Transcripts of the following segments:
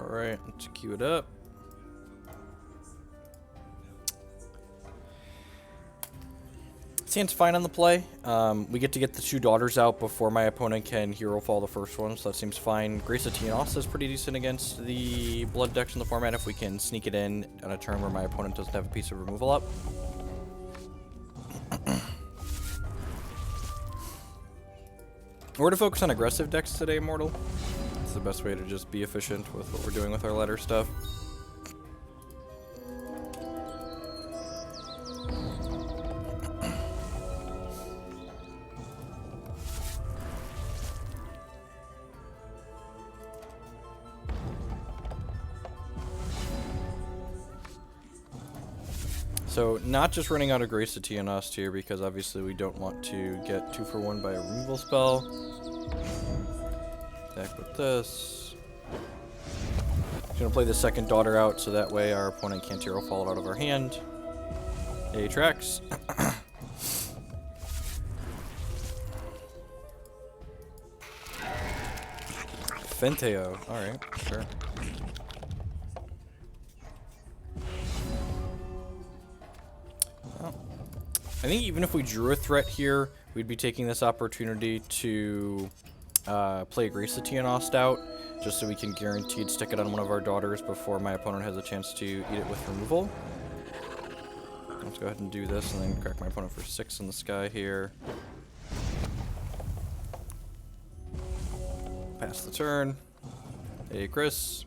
Alright, let's queue it up. Seems fine on the play. We get to get the 2 daughters out before my opponent can hero fall the first one, so that seems fine. Grace of Tienos is pretty decent against the blood decks in the format if we can sneak it in on a turn where my opponent doesn't have a piece of removal up. We're to focus on aggressive decks today, Immortal. It's the best way to just be efficient with what we're doing with our ladder stuff. So, not just running out of Grace of Tienos here, because obviously we don't want to get 2 for 1 by a removal spell. Attack with this. Just gonna play the second daughter out, so that way our opponent can't hero fall it out of our hand. A tracks. Fenteo. Alright, sure. I think even if we drew a threat here, we'd be taking this opportunity to play a Grace of Tienos out, just so we can guaranteed stick it on one of our daughters before my opponent has a chance to eat it with removal. Let's go ahead and do this and then crack my opponent for 6 in the sky here. Pass the turn. Hey, Chris.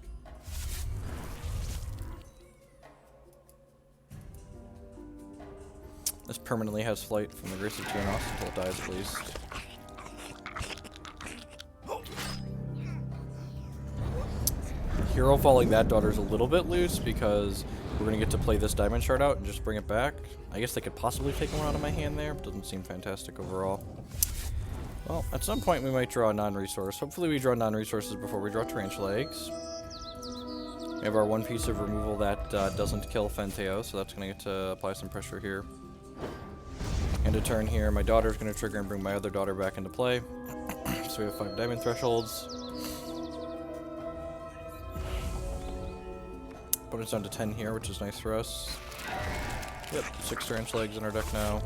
This permanently has flight from the Grace of Tienos until it dies at least. Hero falling that daughter is a little bit loose because we're going to get to play this diamond shard out and just bring it back. I guess they could possibly take one out of my hand there, but doesn't seem fantastic overall. Well, at some point we might draw a non-resource. Hopefully we draw non-resources before we draw tarantula eggs. We have our 1 piece of removal that doesn't kill Fenteo, so that's going to get to apply some pressure here. End of turn here, my daughter's going to trigger and bring my other daughter back into play. So we have 5 diamond thresholds. Opponent's down to 10 here, which is nice for us. Yep, 6 tarantula eggs in our deck now.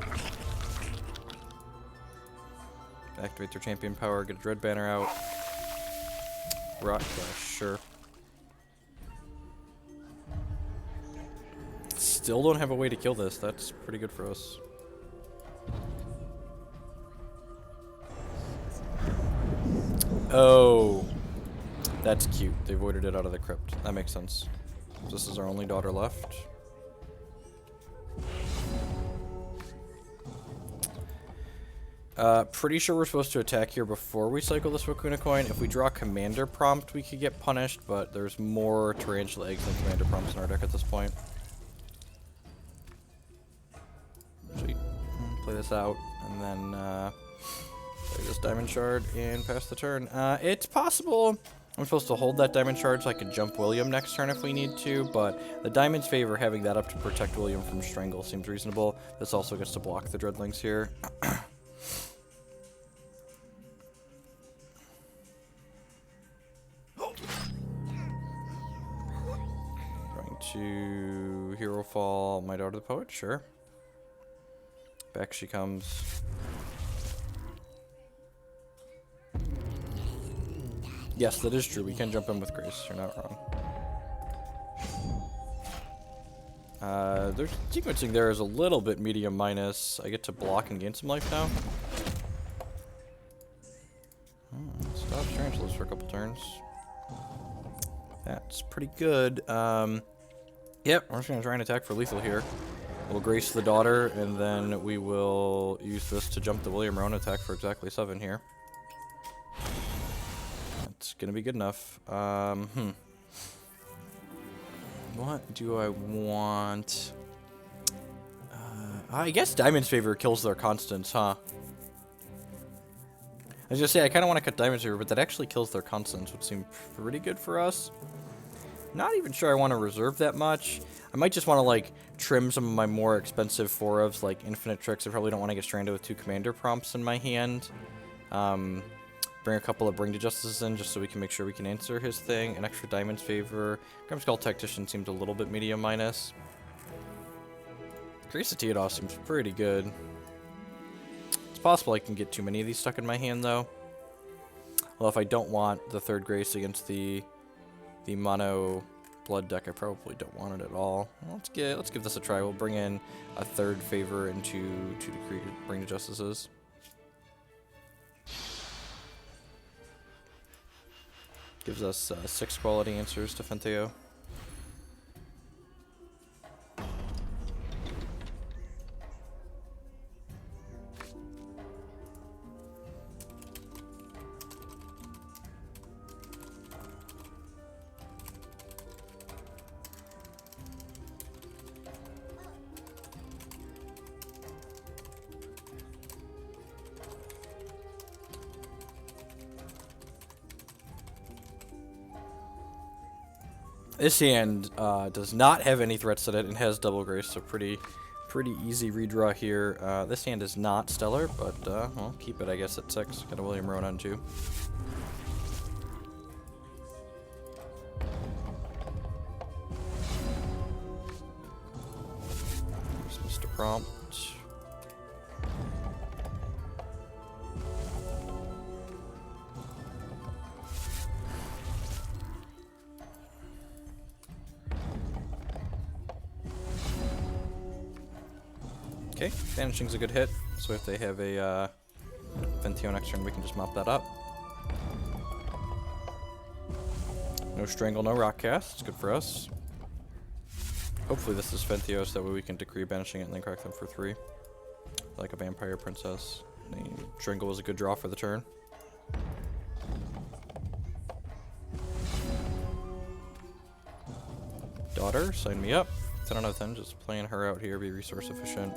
Activate their champion power, get a dread banner out. Rock Clash, sure. Still don't have a way to kill this, that's pretty good for us. Oh, that's cute. They voided it out of the crypt. That makes sense. This is our only daughter left. Pretty sure we're supposed to attack here before we cycle this Wakuna coin. If we draw Commander Prompt, we could get punished, but there's more Tarantula Eggs than Commander Prompts in our deck at this point. Sweet. Play this out, and then play this Diamond Shard and pass the turn. It's possible I'm supposed to hold that Diamond Shard so I can jump William next turn if we need to, but the Diamonds favor having that up to protect William from Strangle seems reasonable. This also gets to block the Dreadlings here. Going to Hero Fall my daughter the Poet, sure. Back she comes. Yes, that is true. We can jump in with Grace. You're not wrong. Their sequencing there is a little bit medium minus. I get to block and gain some life now. Stop Tarantulas for a couple turns. That's pretty good. Yep, we're just going to try and attack for lethal here. We'll Grace the daughter, and then we will use this to jump the William Rowan attack for exactly 7 here. It's gonna be good enough. What do I want? I guess Diamond's Favor kills their constants, huh? I was gonna say, I kind of want to cut Diamond's Favor, but that actually kills their constants, which seems pretty good for us. Not even sure I want to reserve that much. I might just want to, like, trim some of my more expensive 4-ofs, like Infinite Tricks. I probably don't want to get stranded with 2 Commander Prompts in my hand. Bring a couple of Bring to Justices in just so we can make sure we can answer his thing. An extra Diamond's Favor. Grimskull Tactician seems a little bit medium minus. Grace of Theodos seems pretty good. It's possible I can get too many of these stuck in my hand, though. Well, if I don't want the third Grace against the mono blood deck, I probably don't want it at all. Let's give this a try. We'll bring in a third favor and two Bring to Justices. Gives us 6 quality answers to Fentheo. This hand does not have any threats in it and has double grace, so pretty easy redraw here. This hand is not stellar, but well, keep it, I guess, at 6. Got a William Rowan on 2. Here's Mr. Prompt. Okay, Vanishing's a good hit, so if they have a Fentheo next turn, we can just mop that up. No Strangle, no Rock Cast, it's good for us. Hopefully this is Fentheo, so that way we can Decree Banishing it and then crack them for 3. Like a Vampire Princess. And Strangle was a good draw for the turn. Daughter, sign me up. 10 out of 10, just playing her out here, be resource efficient.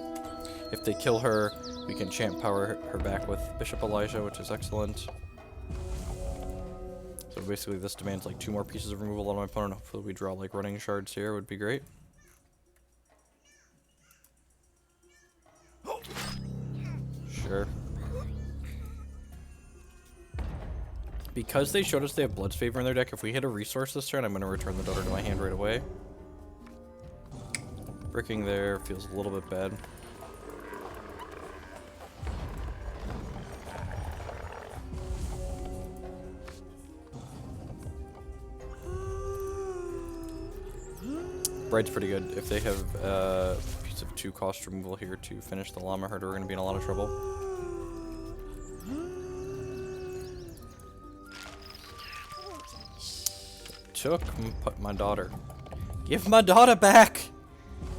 If they kill her, we can Champ Power her back with Bishop Elijah, which is excellent. So basically this demands like 2 more pieces of removal on my opponent. Hopefully we draw like Running Shards here, would be great. Sure. Because they showed us they have Blood's Favor in their deck, if we hit a resource this turn, I'm going to return the Daughter to my hand right away. Bricking there feels a little bit bad. Bride's pretty good. If they have a piece of 2 cost removal here to finish the Llama Herder, we're going to be in a lot of trouble. Took my daughter. Give my daughter back!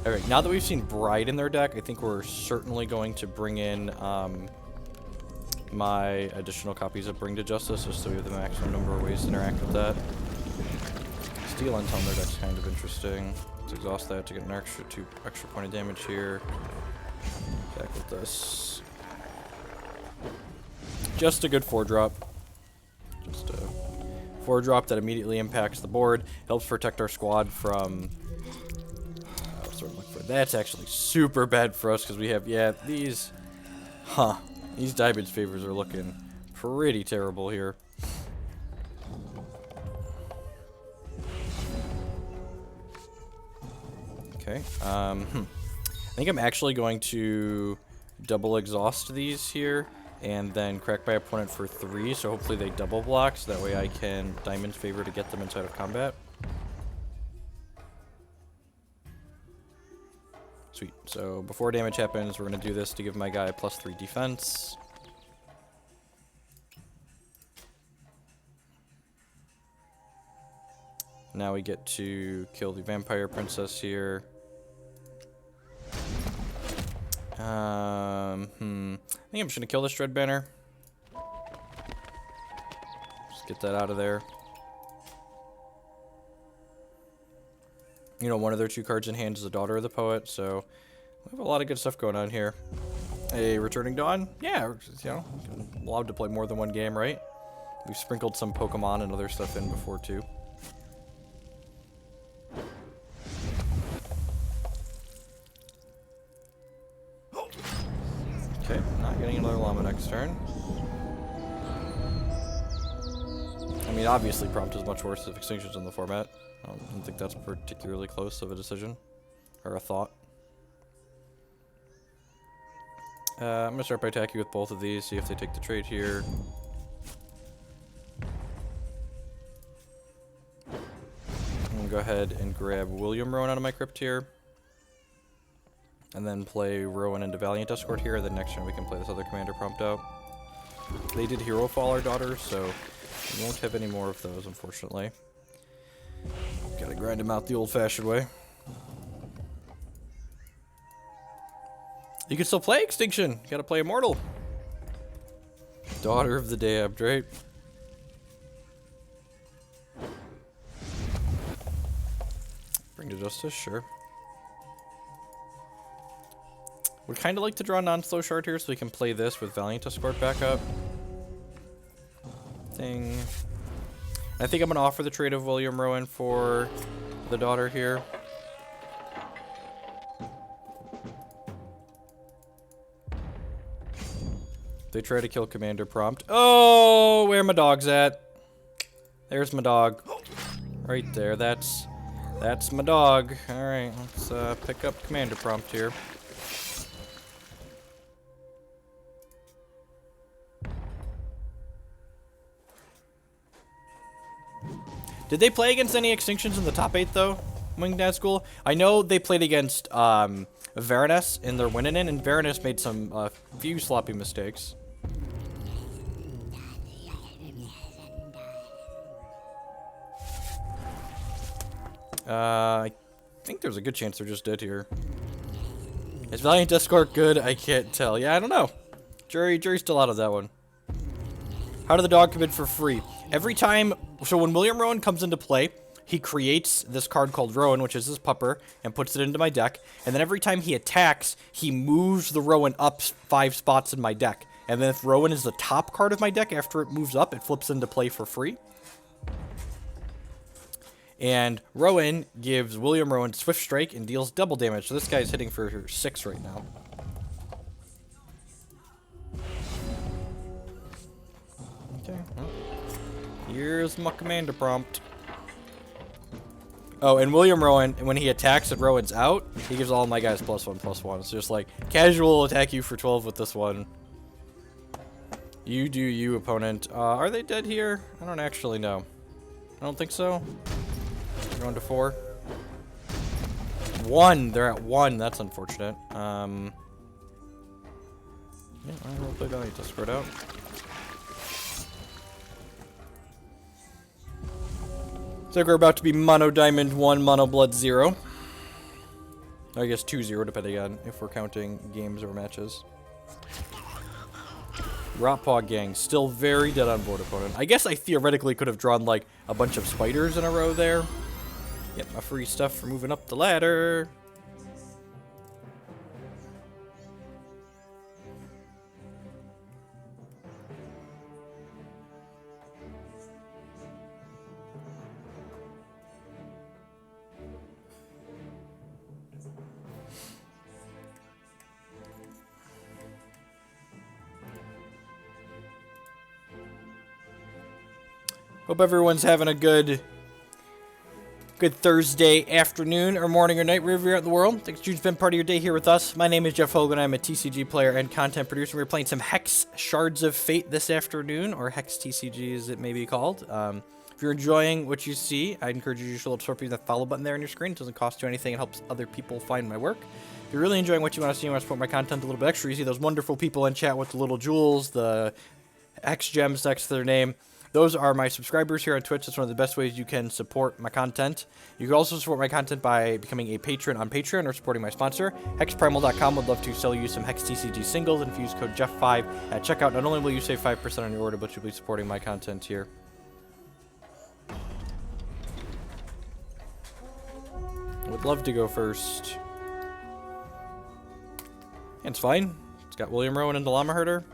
Alright, now that we've seen Bride in their deck, I think we're certainly going to bring in my additional copies of Bring to Justice, just so we have the maximum number of ways to interact with that. Steel Intel in their deck's kind of interesting. Let's exhaust that to get an extra 2 point of damage here. Attack with this. Just a good 4-drop. Just a 4-drop that immediately impacts the board. Helps protect our squad from... That's actually super bad for us because we have, yeah, these Diamond's Favors are looking pretty terrible here. Okay, I think I'm actually going to double exhaust these here and then crack my opponent for 3, so hopefully they double block, so that way I can Diamond's Favor to get them inside of combat. Sweet. So before damage happens, we're going to do this to give my guy +3 defense. Now we get to kill the Vampire Princess here. I think I'm just going to kill this Dread Banner. Just get that out of there. You know, one of their 2 cards in hand is the Daughter of the Poet, so we have a lot of good stuff going on here. A Returning Dawn? Yeah, you know, allowed to play more than 1 game, right? We've sprinkled some Pokemon and other stuff in before, too. Okay, not getting another Llama next turn. mean, obviously Prompt is much worse if Extinction's in the format. I don't think that's particularly close of a decision. Or a thought. I'm gonna start by attacking with both of these, see if they take the trade here. I'm gonna go ahead and grab William Rowan out of my crypt here. And then play Rowan into Valiant Escort here, then next turn we can play this other commander Prompt out. They did Hero Fall our daughter, so we won't have any more of those, unfortunately. Gotta grind them out the old-fashioned way. You can still play Extinction. You gotta play Immortal. Daughter of the Damned, right? Bring to Justice, sure. Would kind of like to draw non-slow shard here so we can play this with Valiant Escort back up. Thing. I think I'm going to offer the trade of William Rowan for the daughter here. They try to kill Commander Prompt. Oh, where my dog's at? There's my dog. Right there, that's my dog. Alright, let's pick up Commander Prompt here. Did they play against any Extinctions in the top 8, though? Winged Dad School? I know they played against Varanus in their win-in, and Varanus made some few sloppy mistakes. I think there's a good chance they're just dead here. Is Valiant Escort good? I can't tell. Yeah, I don't know. Jury's still out of that one. How did the dog come in for free? Every time, so when William Rowan comes into play, he creates this card called Rowan, which is his pupper, and puts it into my deck. And then every time he attacks, he moves the Rowan up 5 spots in my deck. And then if Rowan is the top card of my deck, after it moves up, it flips into play for free. And Rowan gives William Rowan Swift Strike and deals double damage. So this guy's hitting for 6 right now. Okay, well, here's my commander Prompt. Oh, and William Rowan, when he attacks and Rowan's out, he gives all my guys +1/+1. It's just like, casual attack you for 12 with this one. You do you, opponent. Are they dead here? I don't actually know. I don't think so. They're going to 4. 1! They're at 1. That's unfortunate. Yeah, I will play Valiant to spread out. So we're about to be Mono Diamond 1, Mono Blood 0. I guess 2-0, depending on if we're counting games or matches. Rotpaw Gang, still very dead on board, opponent. I guess I theoretically could have drawn, like, a bunch of spiders in a row there. Get my free stuff for moving up the ladder. Hope everyone's having a good Thursday afternoon or morning or night wherever you're at in the world. Thanks you've been part of your day here with us. My name is Jeff Hogan. I'm a TCG player and content producer. We're playing some Hex Shards of Fate this afternoon, or Hex TCG as it may be called. If you're enjoying what you see, I'd encourage you to show up pressing that follow button there on your screen. It doesn't cost you anything. It helps other people find my work. If you're really enjoying what you want to see and want to support my content a little bit extra, you see those wonderful people in chat with the little jewels, the Hex gems next to their name. Those are my subscribers here on Twitch. That's one of the best ways you can support my content. You can also support my content by becoming a patron on Patreon or supporting my sponsor, hexprimal.com. Would love to sell you some Hex TCG singles, and if you use code Jeff5 at checkout, not only will you save 5% on your order, but you'll be supporting my content here. Would love to go first. And it's fine. It's got William Rowan and the Llama Herder.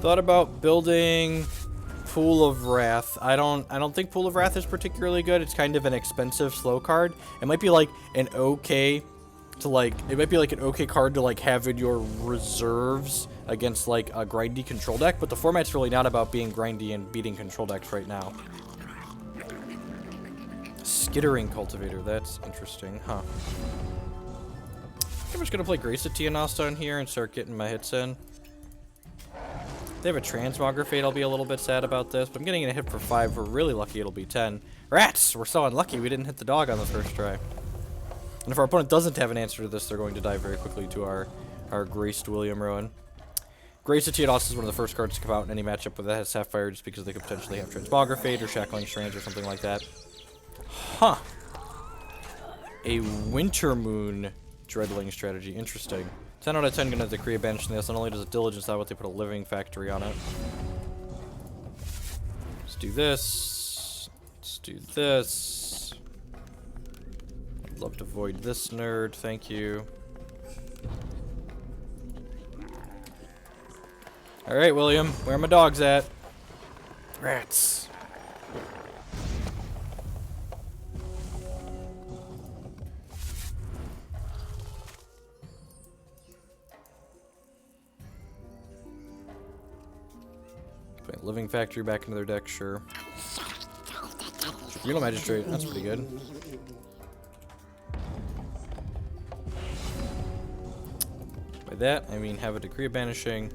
Thought about building Pool of Wrath. I don't think Pool of Wrath is particularly good. It's kind of an expensive slow card. It might be like an okay card to like have in your reserves against like a grindy control deck, but the format's really not about being grindy and beating control decks right now. Skittering Cultivator, that's interesting, huh? I'm just gonna play Grace of Tianasta in here and start getting my hits in. If they have a Transmogrifate, I'll be a little bit sad about this, but I'm getting a hit for 5. We're really lucky it'll be 10. Rats! We're so unlucky we didn't hit the dog on the first try. And if our opponent doesn't have an answer to this, they're going to die very quickly to our Graced William Rowan. Grace of Tianasta is one of the first cards to come out in any matchup that has Sapphire, just because they could potentially have Transmogrifate or Shackling Strands or something like that. Huh. A Winter Moon Dreadling strategy. Interesting. 10 out of 10 gonna decree a banish this. Not only does it diligence that, but they put a living factory on it. Let's do this. Let's do this. I'd love to void this nerd. Thank you. Alright, William. Where are my dogs at? Rats. Living Factory back into their deck, sure. Tribunal Magistrate, that's pretty good. By that, I mean have a Decree of Banishing.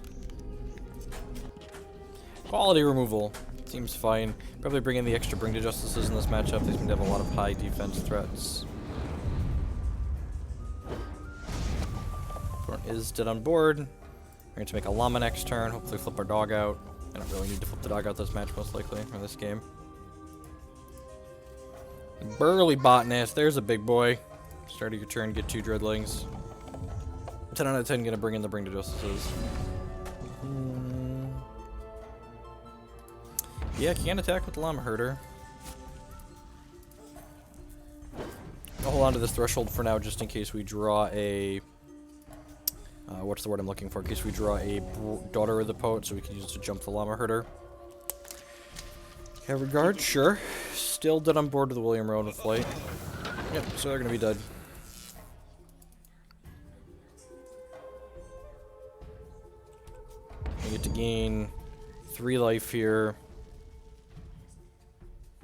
Quality removal. Seems fine. Probably bring in the extra Bring to Justices in this matchup. They seem to have a lot of high defense threats. Opponent is dead on board. We're going to make a Llama next turn. Hopefully flip our dog out. I don't really need to flip the dog out this match, most likely, or this game. Burly Botanist, there's a big boy. Start of your turn, get 2 Dreadlings. 10 out of 10 gonna bring in the Bring to Justices. Yeah, can't attack with the Llama Herder. I'll hold on to this Threshold for now, just in case we draw a... what's the word I'm looking for? In case we draw a Daughter of the Poet, so we can use it to jump the Llama Herder. Have regard, sure. Still dead on board with the William Rowan with Flight. Yep, so they're gonna be dead. We get to gain 3 life here.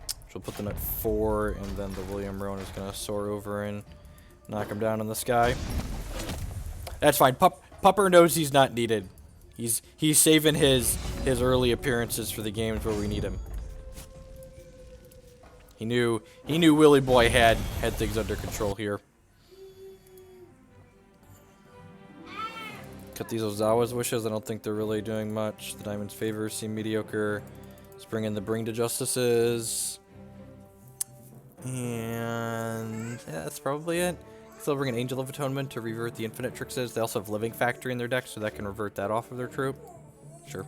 So we'll put them at 4, and then the William Rowan is gonna soar over and knock him down in the sky. That's fine. Pupper knows he's not needed. He's saving his early appearances for the games where we need him. He knew Willy Boy had things under control here. Cut these Ozawa's wishes. I don't think they're really doing much. The Diamond's favors seem mediocre. Let's bring in the Bring to Justices. And yeah, that's probably it. They'll bring an Angel of Atonement to revert the Infinite Trixes. They also have Living Factory in their deck, so that can revert that off of their troop. Sure.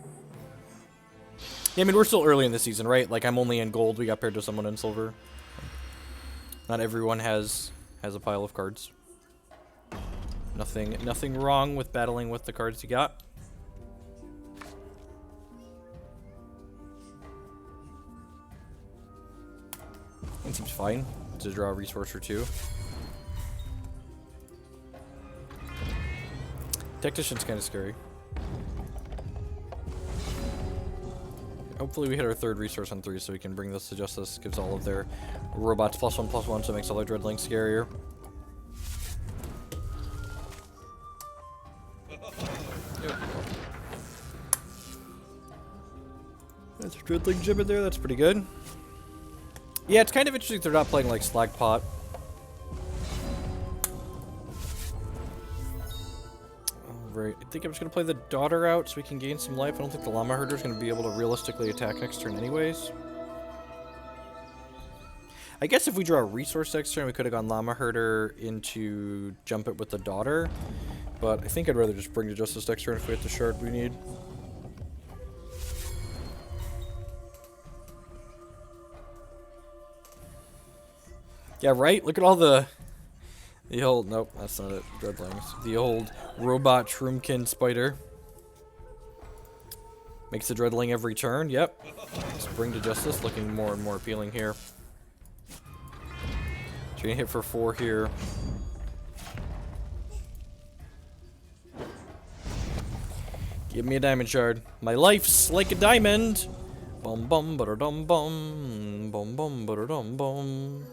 Yeah, I mean, we're still early in the season, right? Like, I'm only in gold. We got paired to someone in silver. Not everyone has a pile of cards. Nothing wrong with battling with the cards you got. It seems fine to draw a resource or 2. Tactician's kind of scary. Hopefully we hit our 3rd resource on 3 so we can bring this to Justice. Gives all of their robots +1/+1, so it makes all their Dreadlings scarier. Yep. That's a Dreadling gym in there, that's pretty good. Yeah, it's kind of interesting they're not playing like Slagpot. Right. I think I'm just going to play the Daughter out so we can gain some life. I don't think the Llama Herder is going to be able to realistically attack next turn anyways. I guess if we draw a resource next turn, we could have gone Llama Herder into jump it with the Daughter. But I think I'd rather just Bring to Justice next turn if we hit the shard we need. Yeah, right? Look at all the old, nope, that's not it, Dreadlings. The old robot Shroomkin spider. Makes the Dreadling every turn. Yep. Spring to Justice looking more and more appealing here. So gonna hit for 4 here. Give me a diamond shard. My life's like a diamond. Bum bum ba dum bum. Bum bum ba dum bum.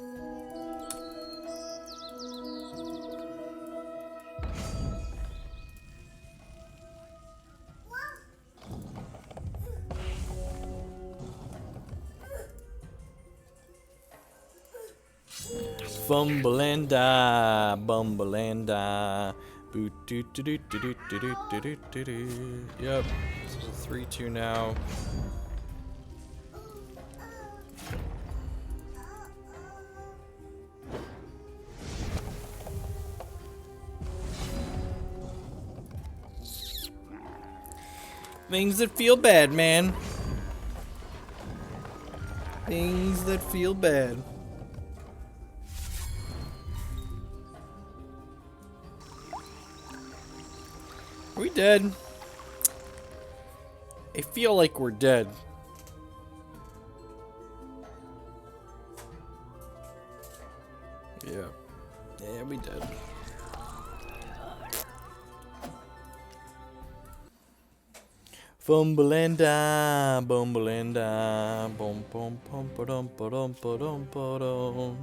Fumble and die, bumble and die. Boot doo doo doo doo doo doo doo doo doo doo. Yep. This is a 3-2 now. Things that feel bad, man. Things that feel bad. Are we dead? I feel like we're dead. Yeah. Yeah, we dead. Fumble and die, bumble and die, bum bum bum ba dum ba dum ba dum ba dum.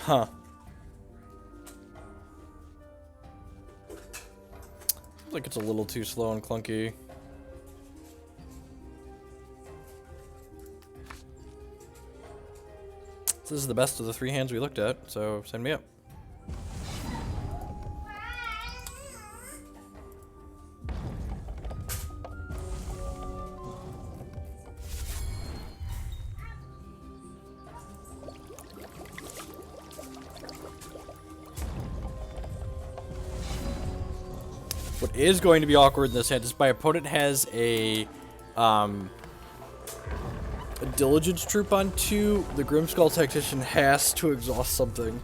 Huh. Seems like it's a little too slow and clunky. This is the best of the 3 hands we looked at, so send me up. What is going to be awkward in this hand is my opponent has a Diligence Troop on 2. The Grimskull Tactician has to exhaust something.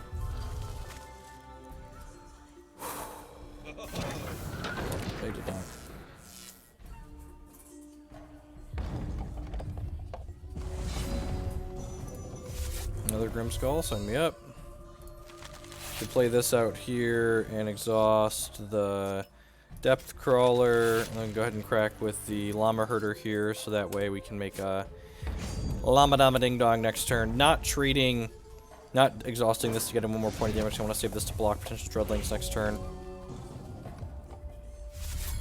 They did not. Another Grimskull, sign me up. To play this out here and exhaust the Depth Crawler, and then go ahead and crack with the Llama Herder here, so that way we can make a Llama Dama Ding Dong next turn. Not trading, not exhausting this to get him 1 more point of damage. I want to save this to block potential Dreadlings next turn.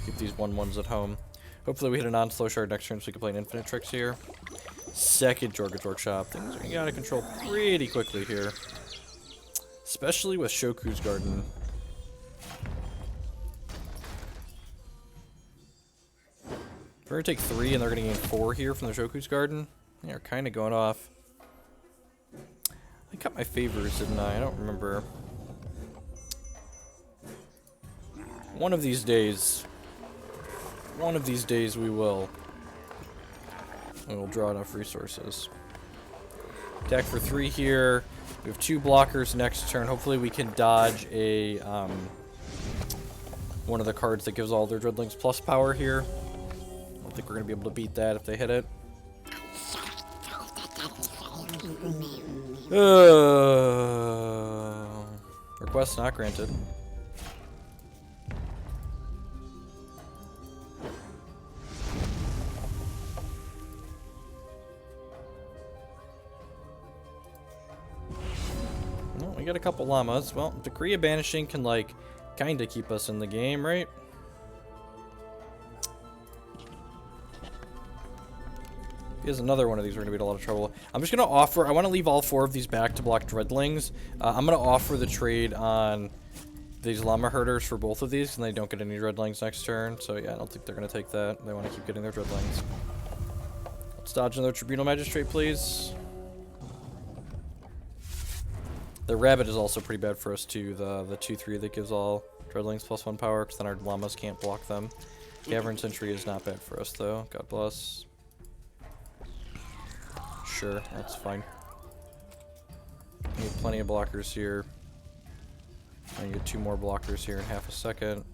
Keep these 1/1s at home. Hopefully we hit a non-slow shard next turn so we can play an Infinite Tricks here. Second Jorga's Workshop. Things are getting out of control pretty quickly here. Especially with Shoku's Garden. We're gonna take 3 and they're gonna gain 4 here from the Shoku's Garden. They're kind of going off. I cut my favors, didn't I? I don't remember. One of these days we will. We will draw enough resources. Attack for 3 here. We have 2 blockers next turn. Hopefully we can dodge a one of the cards that gives all their Dreadlings plus power here. I don't think we're going to be able to beat that if they hit it. Request not granted. Well, we got a couple llamas. Well, Decree of Banishing can, like, kinda keep us in the game, right? If he has another one of these, we're going to be in a lot of trouble. I'm just going to offer... I want to leave all 4 of these back to block Dreadlings. I'm going to offer the trade on these Llama Herders for both of these, and they don't get any Dreadlings next turn. So, yeah, I don't think they're going to take that. They want to keep getting their Dreadlings. Let's dodge another Tribunal Magistrate, please. The Rabbit is also pretty bad for us, too. The 2-3 that gives all Dreadlings +1 power, because then our Llamas can't block them. Cavern Sentry is not bad for us, though. God bless. Sure, that's fine. Need plenty of blockers here. I get 2 more blockers here in half a second.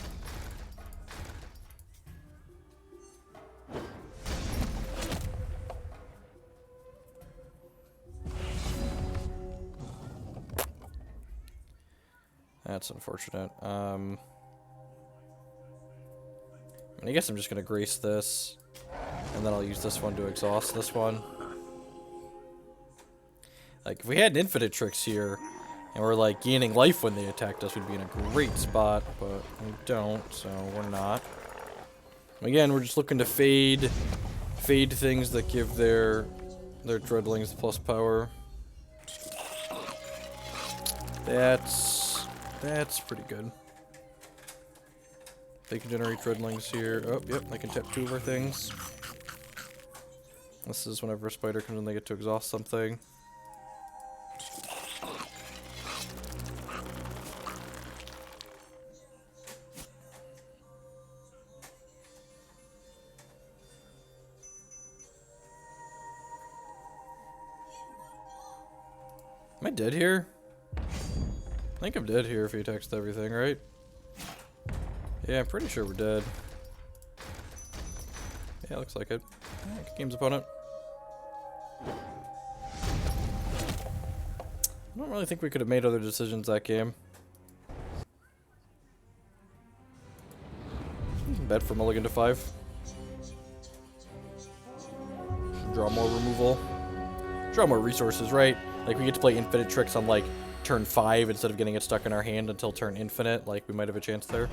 That's unfortunate. I guess I'm just gonna grace this, and then I'll use this one to exhaust this one. Like, if we had infinite tricks here, and we're like gaining life when they attacked us, we'd be in a great spot, but we don't, so we're not. Again, we're just looking to fade things that give their dreadlings the plus power. That's pretty good. They can generate dreadlings here. Oh, yep, I can tap 2 of our things. This is whenever a spider comes in, they get to exhaust something. Am I dead here? I think I'm dead here if he attacks everything, right? Yeah, I'm pretty sure we're dead. Yeah, looks like it. Yeah, good game's opponent. I don't really think we could have made other decisions that game. Bet for mulligan to 5. Should draw more removal. Draw more resources, right? Like, we get to play infinite tricks on, like, turn 5 instead of getting it stuck in our hand until turn infinite. Like, we might have a chance there.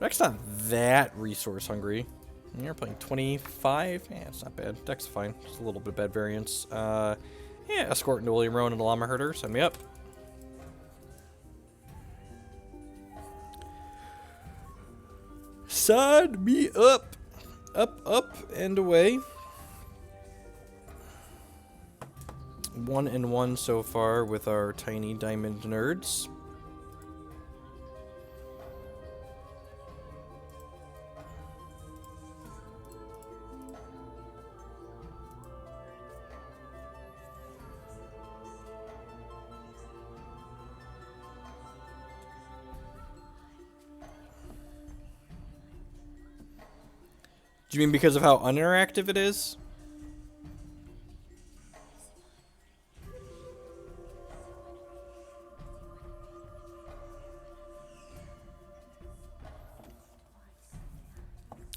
Deck's not that resource hungry. You're playing 25? Yeah, it's not bad. Deck's fine. Just a little bit of bad variance. Yeah, escort into William Rowan and the Llama Herder. Send me up. Sign me up. Up, up, and away. 1-1 so far with our tiny diamond nerds. Do you mean because of how uninteractive it is?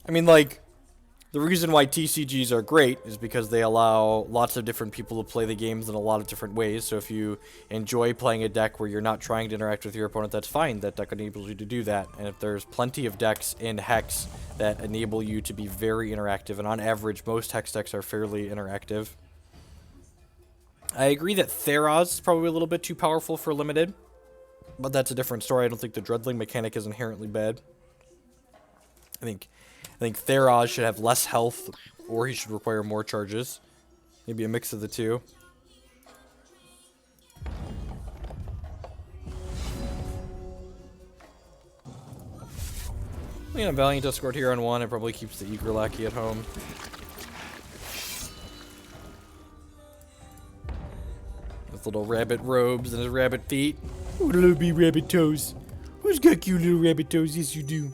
I mean, like, the reason why TCGs are great is because they allow lots of different people to play the games in a lot of different ways. So if you enjoy playing a deck where you're not trying to interact with your opponent, that's fine. That deck enables you to do that. And if there's plenty of decks in Hex that enable you to be very interactive, and on average, most Hex decks are fairly interactive. I agree that Theros is probably a little bit too powerful for limited, but that's a different story. I don't think the Dreadling mechanic is inherently bad. I think Theros should have less health, or he should require more charges. Maybe a mix of the two. You know, Valiant Escort here on 1, it probably keeps the Eager Lackey at home. With little rabbit robes and his rabbit feet. Oh, little be rabbit toes. Who's got cute little rabbit toes? Yes, you do.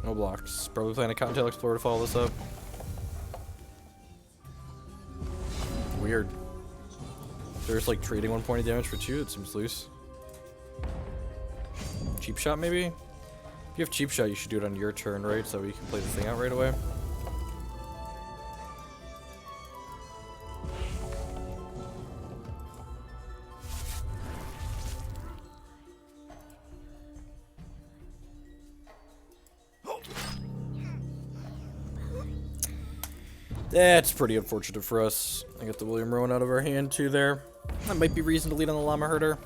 No blocks. Probably playing a Cottontail Explorer to follow this up. Weird. They're just like trading 1 point of damage for 2. It seems loose. Cheap shot, maybe? If you have cheap shot, you should do it on your turn, right? So you can play the thing out right away. That's pretty unfortunate for us. I got the William Rowan out of our hand too there. That might be reason to lead on the Llama Herder.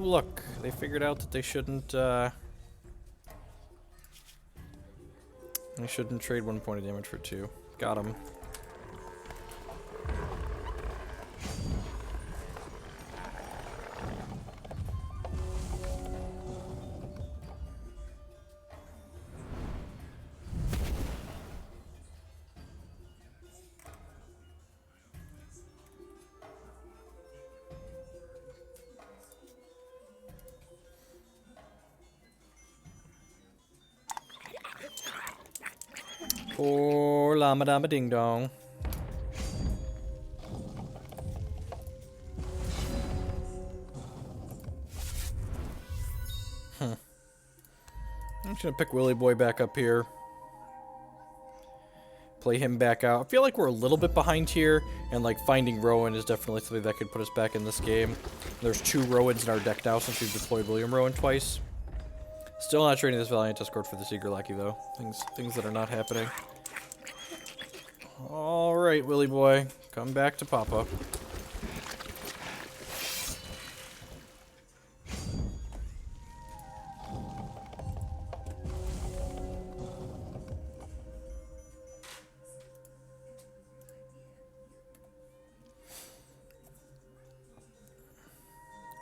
look. They figured out that they shouldn't trade 1 point of damage for 2. Got him. Poor llama dama ding dong. I'm just gonna pick Willy Boy back up here. Play him back out. I feel like we're a little bit behind here, and like finding Rowan is definitely something that could put us back in this game. There's 2 Rowans in our deck now since we've deployed William Rowan twice. Still not trading this Valiant Escort for this Eager Lackey though. Things that are not happening. Alright, Willy Boy. Come back to Papa.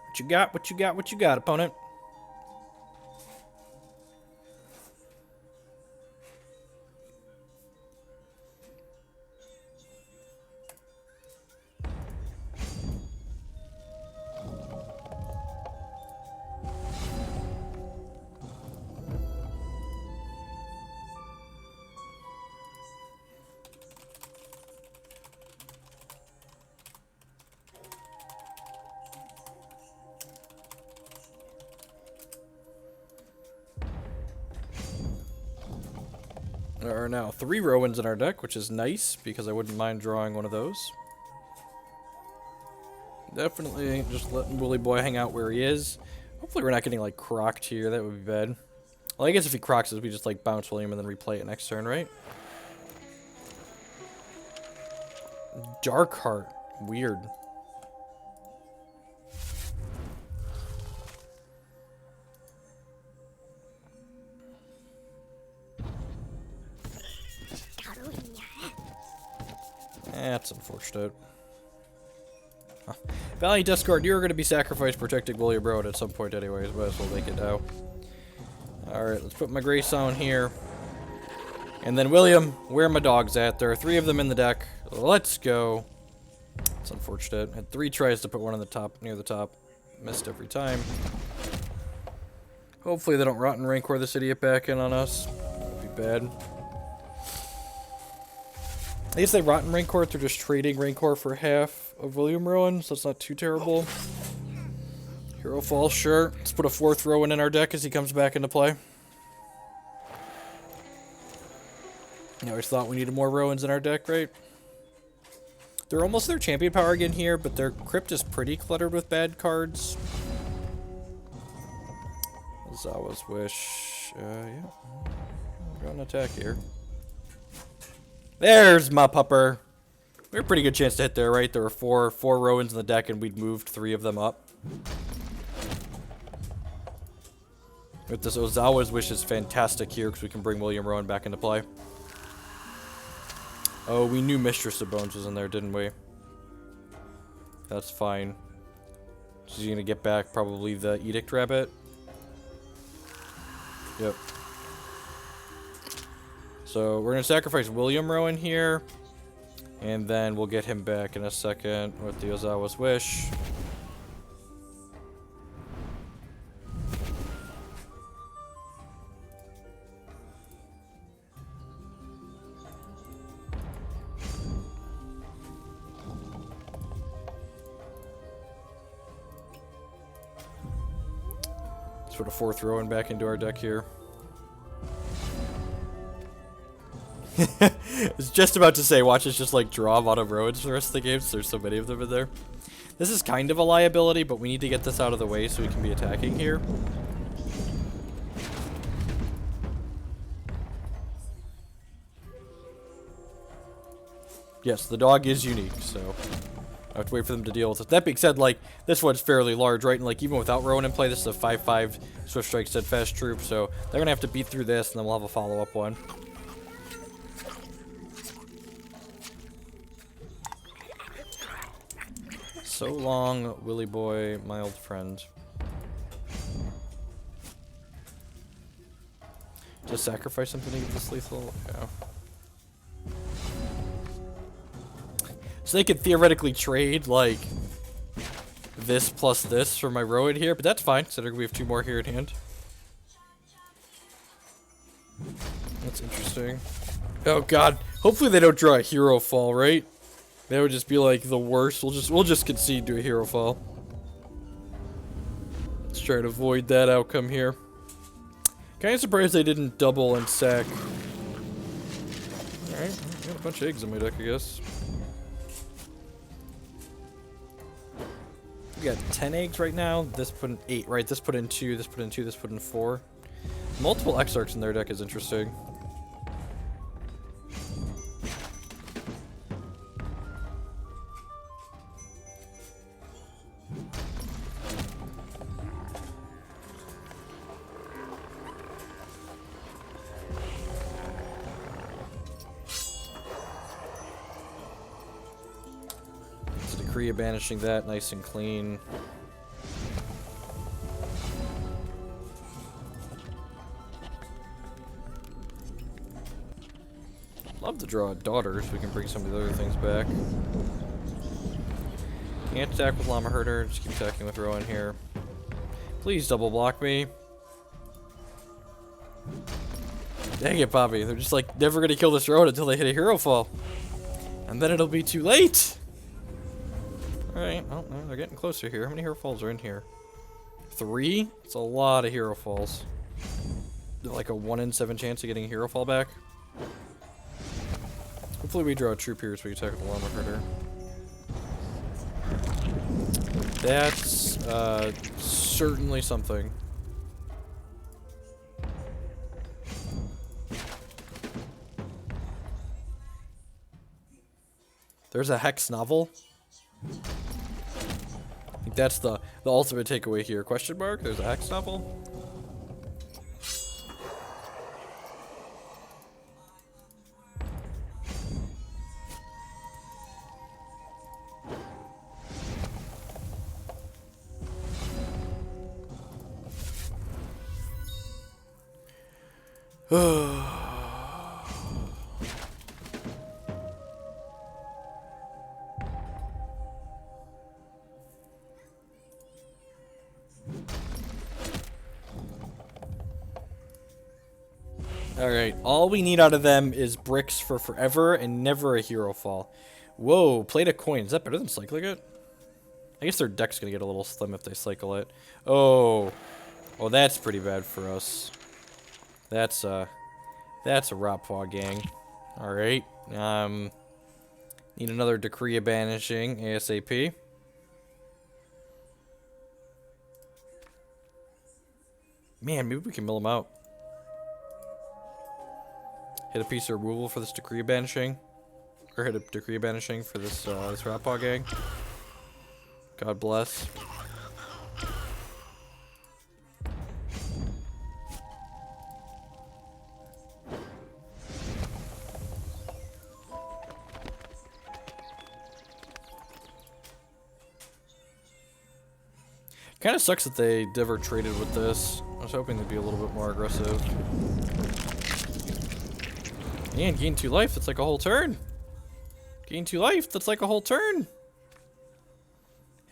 What you got? What you got? What you got, opponent? There are now 3 Rowans in our deck, which is nice, because I wouldn't mind drawing one of those. Definitely just letting Willy Boy hang out where he is. Hopefully we're not getting, like, crocked here. That would be bad. Well, I guess if he crocks us, we just, like, bounce William and then replay it next turn, right? Darkheart. Weird. That's unfortunate. Huh. Valiant Escort, you're going to be sacrificed protecting William Rowan at some point anyways. Might as well make it now. Alright, let's put my Grace on here. And then William, where are my dogs at? There are 3 of them in the deck. Let's go. It's unfortunate. Had 3 tries to put one on the top, near the top. Missed every time. Hopefully they don't Rotten Rancor this idiot back in on us. That would be bad. I guess they Rotten Rancor through just trading Rancor for half of William Rowan, so it's not too terrible. Hero Fall, sure. Let's put a 4th Rowan in our deck as he comes back into play. I always thought we needed more Rowans in our deck, right? They're almost their champion power again here, but their crypt is pretty cluttered with bad cards. Zawa's Wish. Yeah. We're going to attack here. There's my pupper. We have a pretty good chance to hit there, right? There were four Rowans in the deck, and we'd moved 3 of them up. With this Ozawa's Wish is fantastic here, because we can bring William Rowan back into play. Oh, we knew Mistress of Bones was in there, didn't we? That's fine. So he's gonna get back probably the Edict Rabbit. Yep. So we're gonna sacrifice William Rowan here, and then we'll get him back in a second with the Ozawa's Wish. Let's put a 4th Rowan back into our deck here. I was just about to say, watch us just like draw a lot of Rowans for the rest of the game, so there's so many of them in there. This is kind of a liability, but we need to get this out of the way so we can be attacking here. Yes, the dog is unique, so I have to wait for them to deal with it. That being said, like, this one's fairly large, right? And, like, even without Rowan in play, this is a 5/5 Swift Strike Steadfast troop, so they're gonna have to beat through this, and then we'll have a follow-up one. So long, Willy boy, my old friend. Just sacrifice something to get this lethal? Yeah. So they could theoretically trade, like, this plus this for my Rowan here, but that's fine, considering we have 2 more here in hand. That's interesting. Oh god, hopefully they don't draw a hero fall, right? That would just be like the worst. We'll just concede to a hero fall. Let's try to avoid that outcome here. Kinda surprised they didn't double and sack. Alright, got a bunch of eggs in my deck, I guess. We got 10 eggs right now. This put in 8, right? This put in 2, this put in 2, this put in 4. Multiple Exarchs in their deck is interesting. Decree of banishing that nice and clean. Love to draw a daughter so we can bring some of the other things back. Can't attack with Llama Herder, just keep attacking with Rowan here. Please double block me. Dang it, Bobby. They're just like never gonna kill this Rowan until they hit a hero fall. And then it'll be too late! Alright, well, no, they're getting closer here. How many hero falls are in here? 3? It's a lot of hero falls. Like a 1 in 7 chance of getting a hero fall back. Hopefully we draw a troop here so we can attack with the Llama Herder. That's certainly something. There's a Hex novel. I think that's the ultimate takeaway here. Question mark? There's a Hex novel? Alright, all we need out of them is bricks for forever and never a hero fall. Whoa, played a coin. Is that better than cycling it? I guess their deck's gonna get a little slim if they cycle it. Oh. Oh, that's pretty bad for us. That's a Rappaw gang. Alright. Need another Decree of Banishing ASAP. Man, maybe we can mill them out. Hit a piece of removal for this Decree of Banishing. Or hit a Decree of Banishing for this, this Rappaw gang. God bless. Kinda sucks that they never traded with this. I was hoping they'd be a little bit more aggressive. And gain 2 life, that's like a whole turn. Gain 2 life, that's like a whole turn.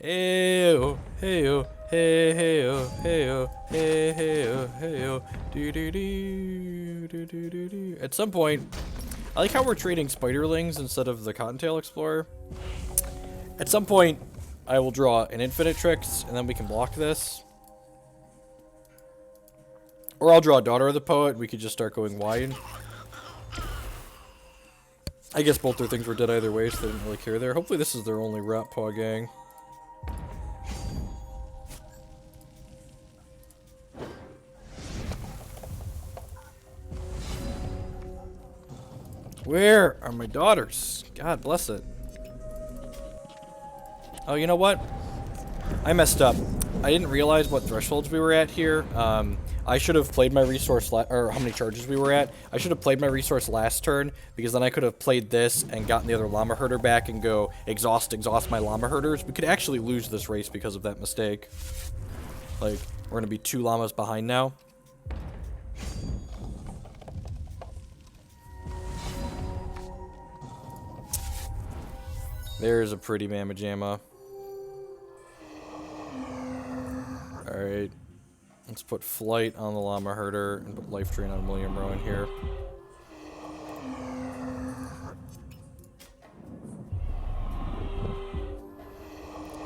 Hey-oh, hey-oh, hey-hey-oh, hey-oh, hey-hey-oh, hey-oh, do-do-do, do-do-do-do. At some point, I like how we're trading Spiderlings instead of the Cottontail Explorer. At some point, I will draw an Infinite Tricks, and then we can block this. Or I'll draw a Daughter of the Poet, we could just start going wide. I guess both their things were dead either way, so they didn't really care there. Hopefully this is their only Rappaw gang. Where are my daughters? God bless it. Oh, you know what? I messed up. I didn't realize what thresholds we were at here. I should have played my resource, or how many charges we were at. I should have played my resource last turn, because then I could have played this and gotten the other llama herder back and go exhaust my llama herders. We could actually lose this race because of that mistake. Like, we're gonna be 2 llamas behind now. There's a pretty mamma jamma. Alright. Let's put flight on the llama herder and put life drain on William Rowan here.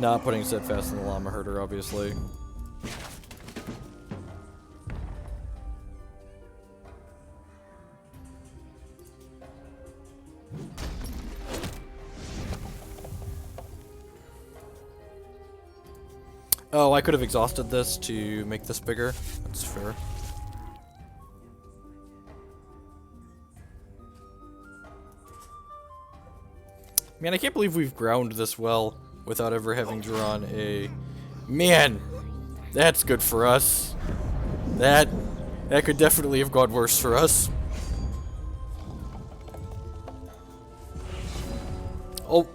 Not putting steadfast on the llama herder, obviously. Oh, I could have exhausted this to make this bigger. That's fair. Man, I can't believe we've ground this well without ever having drawn a... Man! That's good for us. That could definitely have gone worse for us.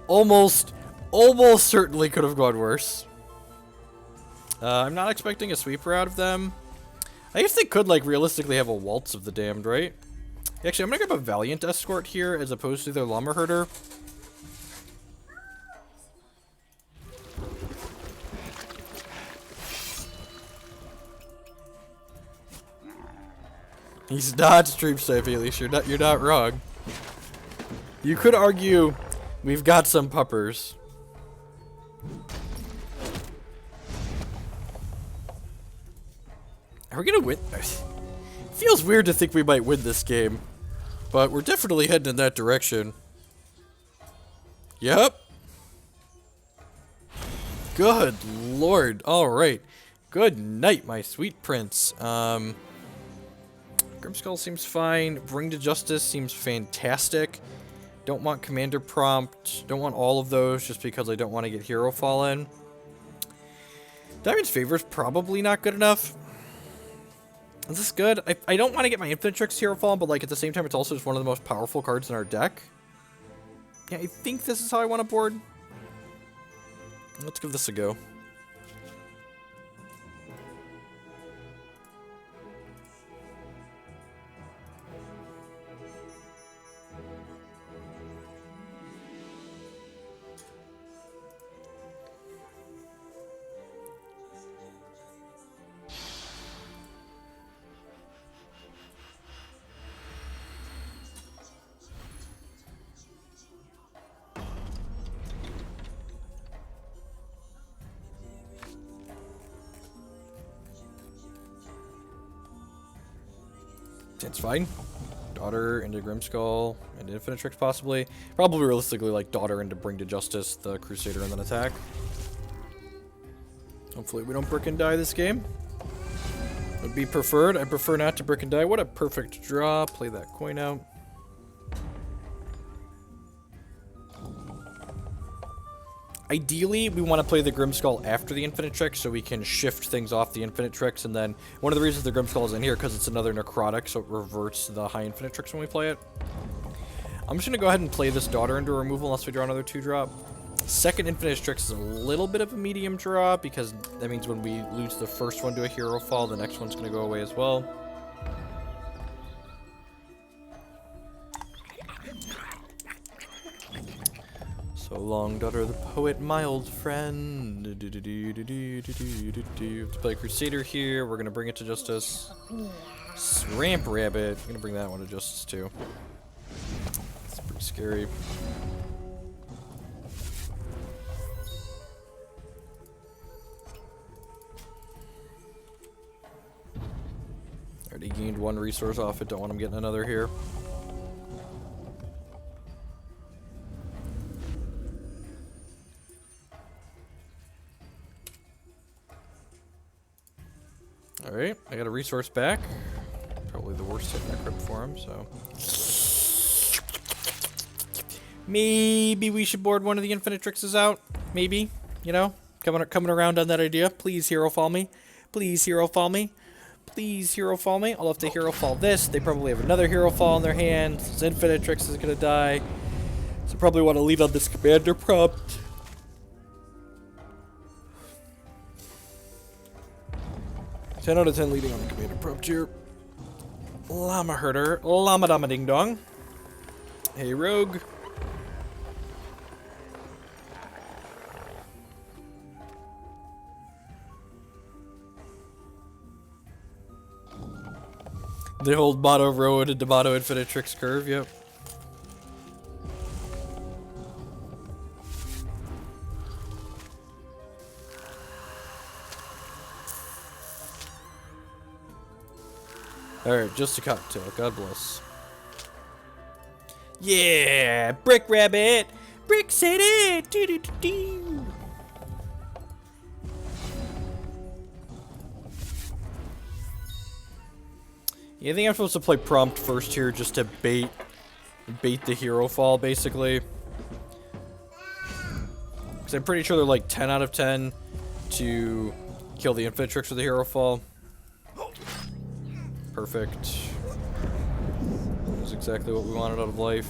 Almost certainly could have gone worse. I'm not expecting a sweeper out of them. I guess they could, like, realistically have a Waltz of the Damned, right? Actually, I'm gonna grab a Valiant Escort here as opposed to their Llama Herder. He's not stream sniping, at least you're not wrong. You could argue we've got some puppers. Are we gonna win? It feels weird to think we might win this game, but we're definitely heading in that direction. Yep. Good lord. Alright. Good night, my sweet prince. Grimskull seems fine. Bring to Justice seems fantastic. Don't want Commander Prompt. Don't want all of those just because I don't want to get Hero Fallen. Diamond's Favor is probably not good enough. Is this good? I don't want to get my Infinitrix Hero Fallen, but like at the same time, it's also just one of the most powerful cards in our deck. Yeah, I think this is how I want to board. Let's give this a go. It's fine. Daughter into Grimskull and Infinitrix possibly. Probably realistically like Daughter into Bring to Justice, the Crusader, and then attack. Hopefully we don't brick and die this game. Would be preferred. I prefer not to brick and die. What a perfect draw. Play that coin out. Ideally, we want to play the Grimskull after the Infinitrix so we can shift things off the Infinitrix, and then one of the reasons the Grimskull is in here because it's another Necrotic, so it reverts the high Infinitrix when we play it. I'm just going to go ahead and play this Daughter into removal unless we draw another 2-drop. Second Infinitrix is a little bit of a medium draw because that means when we lose the first one to a Hero Fall, the next one's going to go away as well. So long, Daughter of the Poet, my old friend. To play Crusader here, we're gonna bring it to Justice. Ramp Rabbit, I'm gonna bring that one to Justice too. It's pretty scary. Already gained 1 resource off it, don't want him getting another here. Alright, I got a resource back. Probably the worst hit in that crypt for him, so. Maybe we should board one of the Infinitrixes out. Maybe. You know, coming around on that idea. Please hero fall me. Please hero fall me. Please hero fall me. I'll have to hero fall this. They probably have another hero fall in their hand. This Infinitrix is gonna die. So probably want to lead on this commander prompt. Ten out of 10 leading on the commander prompt here. Llama herder. Llama dama ding dong. Hey rogue. The old Motto Road into Motto Infinitrix curve, yep. Alright, just a cocktail, God bless. Yeah! Brick Rabbit! Brick City! Doo -doo -doo -doo. Yeah, I think I'm supposed to play prompt first here just to bait the hero fall, basically. Because I'm pretty sure they're like 10 out of 10 to kill the Infinitrix with the hero fall. Perfect. That's exactly what we wanted out of life.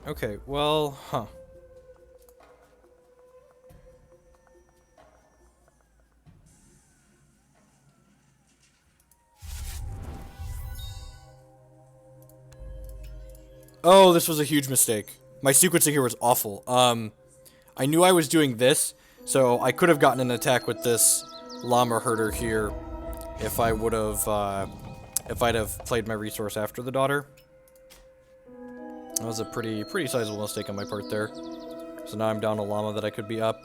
Okay, well, huh. Oh, this was a huge mistake. My sequencing here was awful. I knew I was doing this, so I could have gotten an attack with this llama herder here if I would have, if I'd have played my resource after the daughter. That was a pretty sizable mistake on my part there. So now I'm down a llama that I could be up.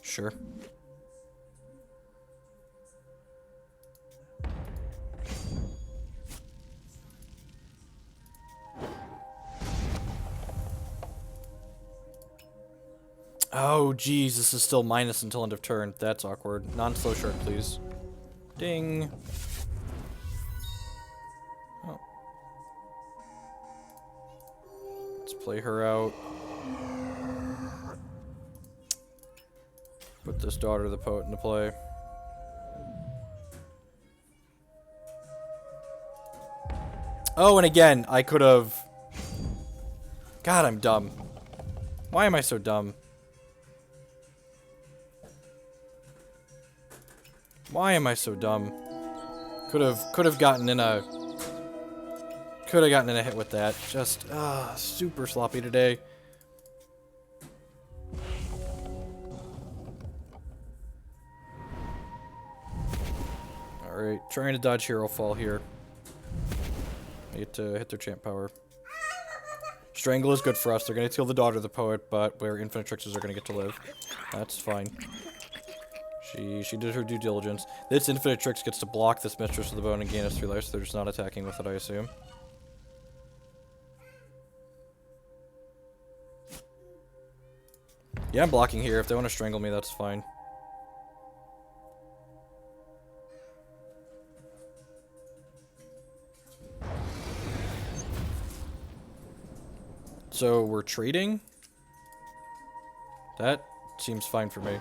Sure. Oh, geez, this is still minus until end of turn. That's awkward. Non-slow shark, please. Ding. Oh. Let's play her out. Put this Daughter of the Poet into play. Oh, and again, I could have... God, I'm dumb. Why am I so dumb? Why am I so dumb? Could have gotten in a hit with that. Just super sloppy today. All right, trying to dodge hero fall here. I get to hit their champ power. Strangle is good for us. They're gonna kill the Daughter of the Poet, but where Infinitrixes are gonna get to live. That's fine. She did her due diligence. This Infinitrix gets to block this Mistress of the Bone and gain us 3 lives, so they're just not attacking with it, I assume. Yeah, I'm blocking here. If they want to strangle me, that's fine. So, we're trading? That seems fine for me.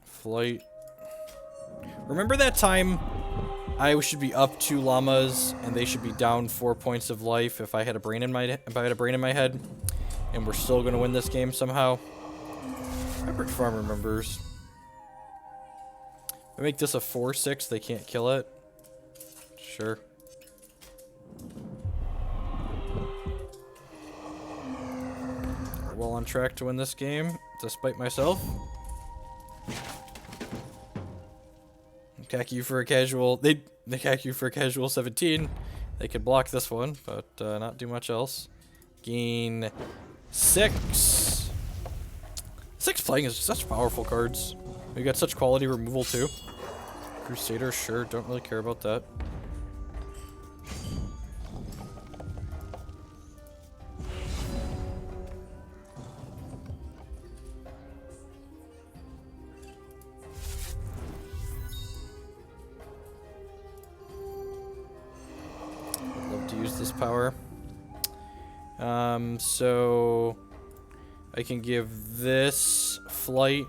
Flight. Remember that time I should be up 2 llamas and they should be down 4 points of life if I had a brain in my head, and we're still gonna win this game somehow? Average Farm remembers. If I make this a 4/6, they can't kill it. Sure. We're well on track to win this game, despite myself. Cack you for a casual. They cack you for a casual 17. They could block this one, but not do much else. Gain 6. 6 playing is such powerful cards. We got such quality removal too. Crusader, sure, don't really care about that. I'd love to use this power. So I can give this flight.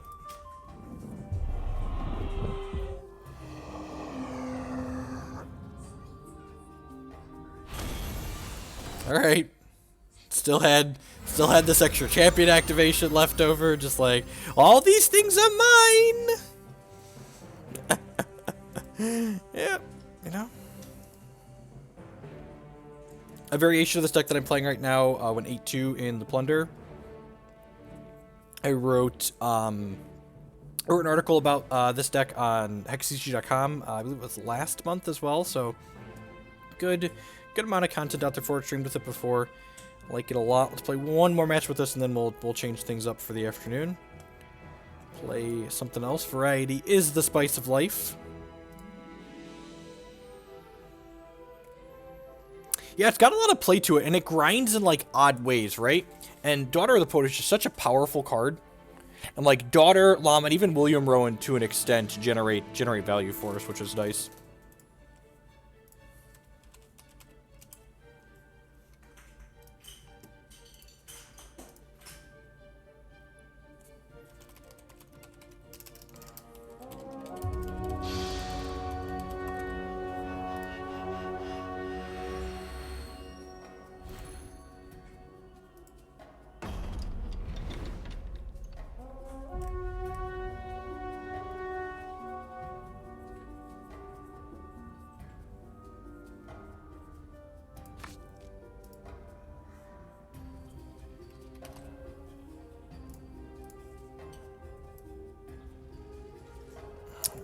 Alright. Still had this extra champion activation left over, just like, all these things are mine! Yeah, you know. A variation of this deck that I'm playing right now, went 8-2 in the Plunder. I wrote an article about this deck on hexcg.com, I believe it was last month as well, so good amount of content out there for it. Streamed with it before. I like it a lot. Let's play one more match with this, and then we'll change things up for the afternoon. Play something else. Variety is the spice of life. Yeah, it's got a lot of play to it, and it grinds in, like, odd ways, right? And Daughter of the Poet is just such a powerful card. And, like, Daughter, Llama, and even William Rowan, to an extent, generate value for us, which is nice.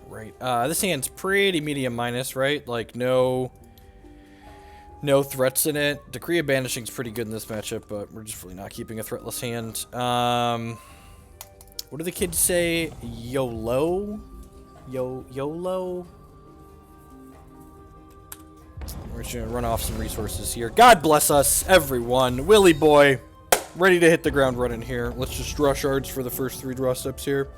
Right. This hand's pretty medium minus, right? Like, no threats in it. Decree of Banishing's pretty good in this matchup, but we're just really not keeping a threatless hand. What do the kids say? YOLO? YOLO? We're just gonna run off some resources here. God bless us, everyone. Willy boy, ready to hit the ground running here. Let's just draw shards for the first 3 draw steps here.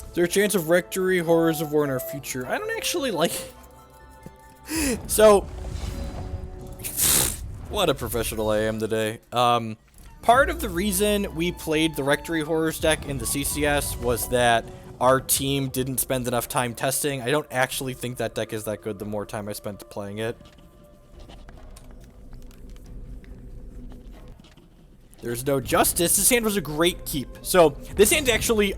Is there a chance of Rectory, Horrors of War in our future? I don't actually like it. So, what a professional I am today. Part of the reason we played the Rectory Horrors deck in the CCS was that our team didn't spend enough time testing. I don't actually think that deck is that good the more time I spent playing it. There's no justice. This hand was a great keep. So, this hand's actually,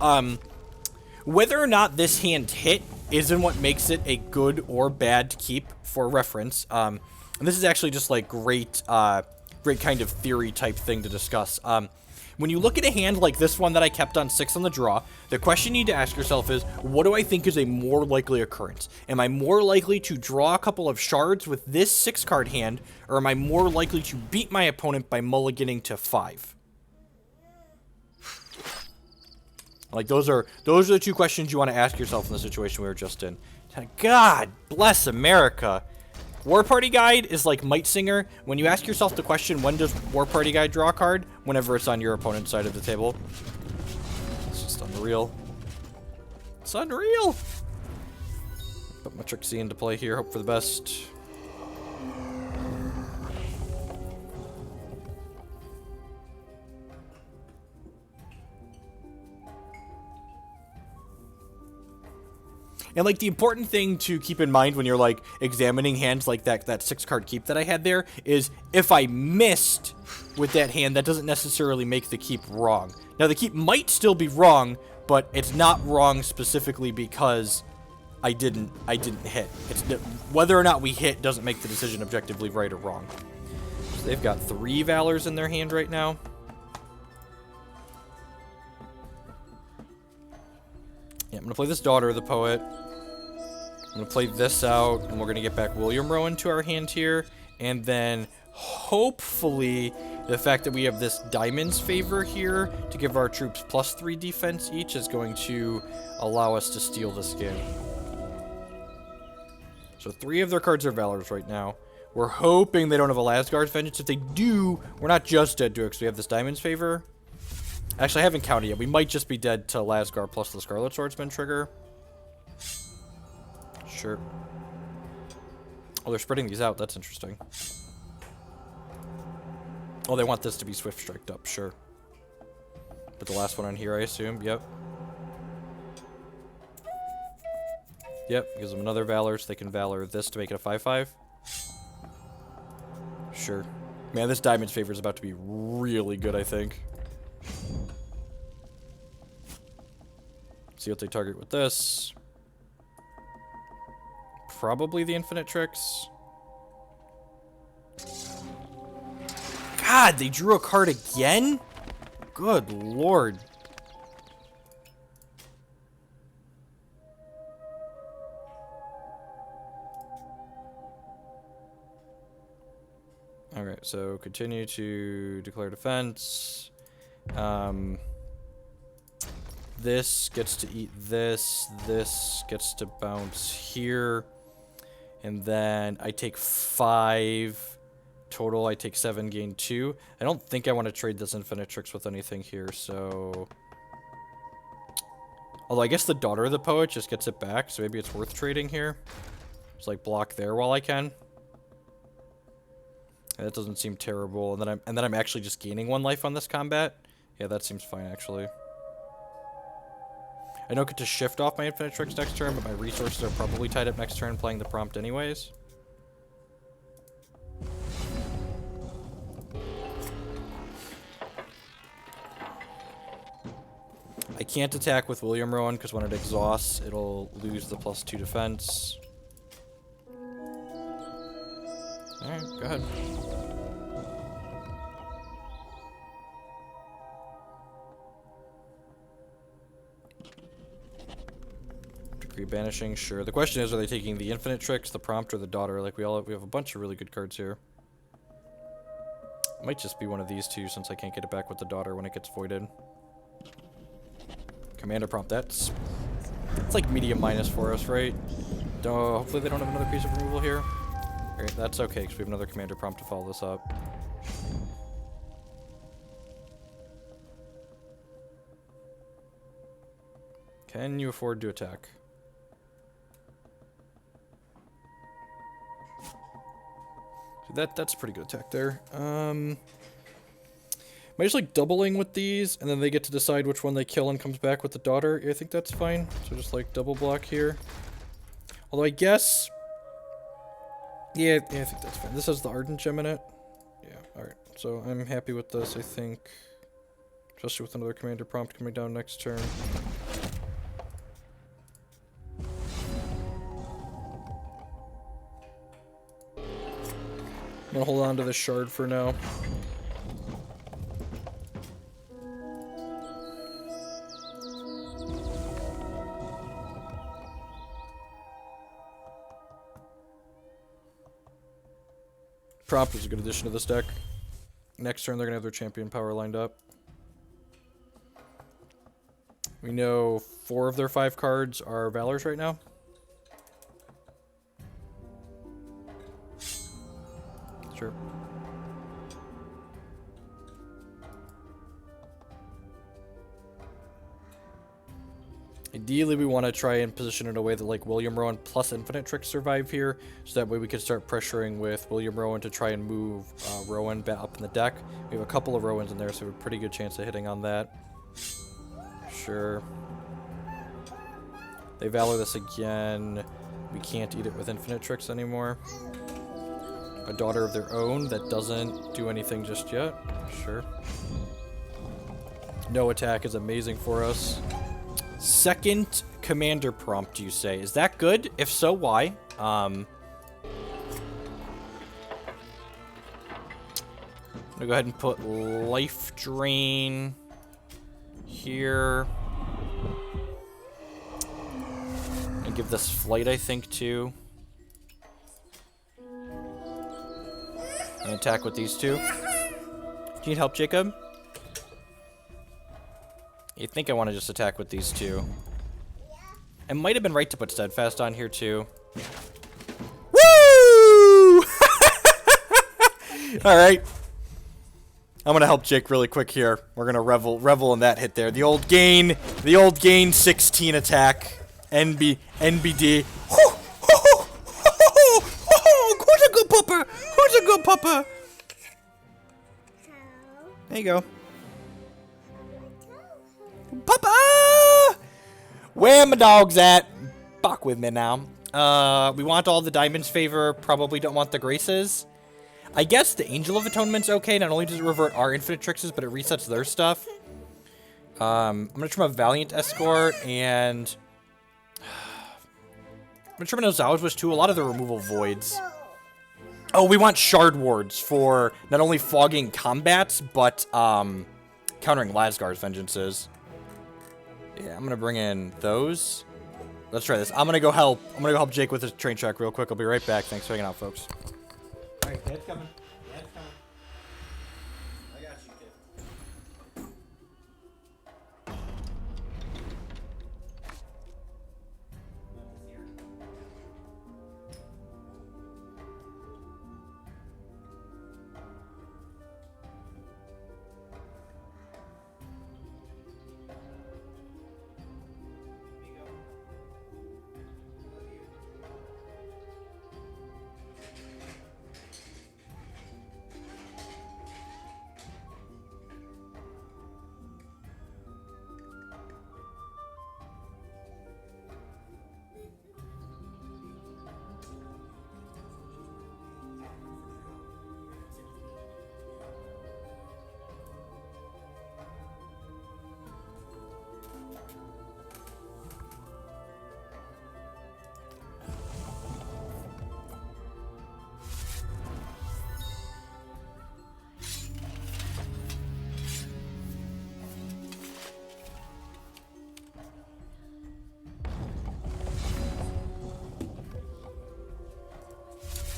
whether or not this hand hit isn't what makes it a good or bad keep for reference. And this is actually just like great kind of theory type thing to discuss. When you look at a hand like this one that I kept on 6 on the draw, the question you need to ask yourself is, what do I think is a more likely occurrence? Am I more likely to draw a couple of shards with this 6-card hand, or am I more likely to beat my opponent by mulliganing to 5? Like, those are the 2 questions you want to ask yourself in the situation we were just in. God bless America. War Party Guide is like Might Singer. When you ask yourself the question, when does War Party Guide draw a card? Whenever it's on your opponent's side of the table. It's just unreal. It's unreal. Put my Trixie into play here. Hope for the best. And, like, the important thing to keep in mind when you're, like, examining hands like that 6-card keep that I had there is if I missed with that hand, that doesn't necessarily make the keep wrong. Now, the keep might still be wrong, but it's not wrong specifically because I didn't hit. It's whether or not we hit doesn't make the decision objectively right or wrong. So they've got 3 Valors in their hand right now. Yeah, I'm going to play this Daughter of the Poet. I'm going to play this out, and we're going to get back William Rowan to our hand here. And then, hopefully, The fact that we have this Diamond's Favor here to give our troops +3 defense each is going to allow us to steal this game. So 3 of their cards are Valors right now. We're hoping they don't have a Lasgard's Vengeance. If they do, we're not just dead to it because we have this Diamond's Favor. Actually, I haven't counted yet. We might just be dead to Lasgard plus the Scarlet Swordsman trigger. Sure. Oh, they're spreading these out. That's interesting. Oh, they want this to be Swift Striked up. Sure. But the last one on here, I assume. Yep. Yep. Gives them another Valor, so they can Valor this to make it a 5/5. Sure. Man, this Diamond's Favor is about to be really good, I think. See what they target with this. Probably the Infinite Tricks. God, they drew a card again? Good lord. Alright, so continue to declare defense. This gets to eat this. This gets to bounce here. And then I take 5 total. I take 7, gain 2. I don't think I want to trade this Infinite Tricks with anything here, so... Although I guess the Daughter of the Poet just gets it back, so maybe it's worth trading here. Just like block there while I can. And that doesn't seem terrible. And then I'm actually just gaining 1 life on this combat. Yeah, that seems fine actually. I don't get to shift off my Infinite Tricks next turn, but my resources are probably tied up next turn playing the prompt anyways. I can't attack with William Rowan because when it exhausts, it'll lose the +2 defense. Alright, go ahead. Decree Banishing, sure. The question is, are they taking the Infinite Tricks, the Prompt, or the Daughter? Like, we have a bunch of really good cards here. It might just be one of these two since I can't get it back with the Daughter when it gets voided. Commander Prompt, it's like medium minus for us, right? Hopefully they don't have another piece of removal here. Alright, that's okay, because we have another Commander Prompt to follow this up. Can you afford to attack? So that's a pretty good attack there. Am I just like doubling with these, and then they get to decide which one they kill and comes back with the Daughter? I think that's fine. So just like double block here. Although I guess... Yeah, I think that's fine. This has the Ardent Gem in it. Yeah, alright. So I'm happy with this, I think. Especially with another Commander Prompt coming down next turn. I'm gonna hold on to this shard for now. Prompt is a good addition to this deck. Next turn, they're going to have their champion power lined up. We know 4 of their 5 cards are Valors right now. Sure. Ideally, we want to try and position it in a way that like William Rowan plus Infinite Tricks survive here, so that way we can start pressuring with William Rowan to try and move Rowan up in the deck. We have a couple of Rowans in there, so we have a pretty good chance of hitting on that. Sure. They Valor this again. We can't eat it with Infinite Tricks anymore. A Daughter of their own that doesn't do anything just yet. Sure. No attack is amazing for us. Second Commander Prompt, you say. Is that good? If so, why? I'm gonna go ahead and put Life Drain here. And give this Flight, I think, too. And attack with these two. Do you need help, Jacob? You think I want to just attack with these two. It might have been right to put Steadfast on here, too. Woo! Alright. I'm going to help Jake really quick here. We're going to revel in that hit there. The old gain 16 attack. NBD. Who's a good pupper? Who's a good pupper? There you go. Papa! Where my dogs at? Fuck with me now. We want all the diamonds favor. Probably don't want the graces. I guess the Angel of Atonement's okay. Not only does it revert our infinite trixes, but it resets their stuff. I'm gonna trim a Valiant Escort and I'm gonna trim an Ozawa's Wish too. A lot of the removal voids. Oh, we want Shard Wards for not only fogging combats, but countering Lasgar's vengeances. Yeah, I'm gonna bring in those. Let's try this. I'm gonna go help Jake with his train track real quick. I'll be right back. Thanks for hanging out, folks. Alright, Dad's coming. Dad's coming. I got you, kid.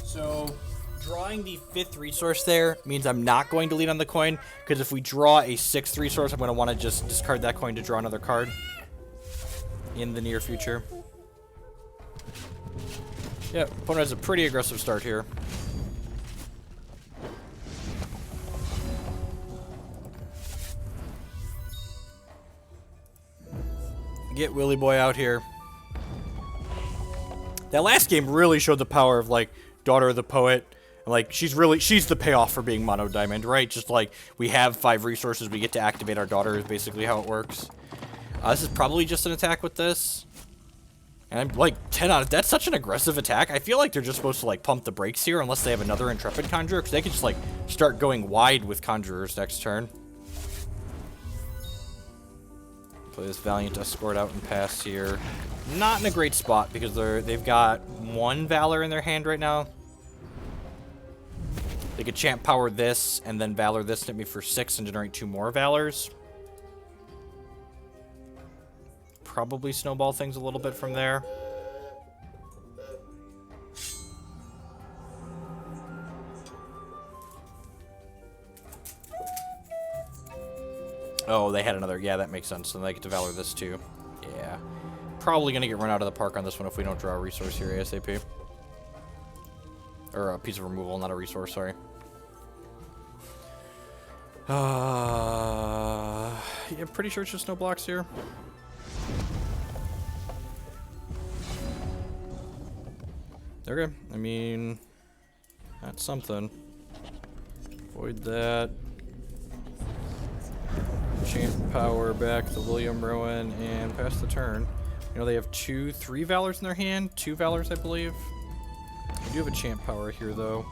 So, drawing the 5th resource there means I'm not going to lead on the coin, because if we draw a 6th resource, I'm going to want to just discard that coin to draw another card in the near future. Yeah, opponent has a pretty aggressive start here. Get Willy Boy out here. That last game really showed the power of, like, Daughter of the Poet. Like, she's the payoff for being Mono Diamond, right? Just like, we have 5 resources, we get to activate our daughter is basically how it works. This is probably just an attack with this. And I'm like, 10 out of... That's such an aggressive attack. I feel like they're just supposed to, like, pump the brakes here unless they have another Intrepid Conjurer, because they could just, like, start going wide with Conjurers next turn. Play this Valiant Escort out and pass here. Not in a great spot because they've got 1 Valor in their hand right now. They could Champ Power this and then Valor this hit me for 6 and generate 2 more Valors. Probably snowball things a little bit from there. Oh, they had another. Yeah, that makes sense. So they get to Valor this too. Yeah. Probably going to get run out of the park on this one if we don't draw a resource here ASAP. Or a piece of removal, not a resource, sorry. Yeah, pretty sure it's just no blocks here. Okay, I mean, that's something. Void that. Champ Power back the William Rowan and pass the turn. You know, they have 3 Valors in their hand. 2 Valors, I believe. We do have a Champ Power here, though.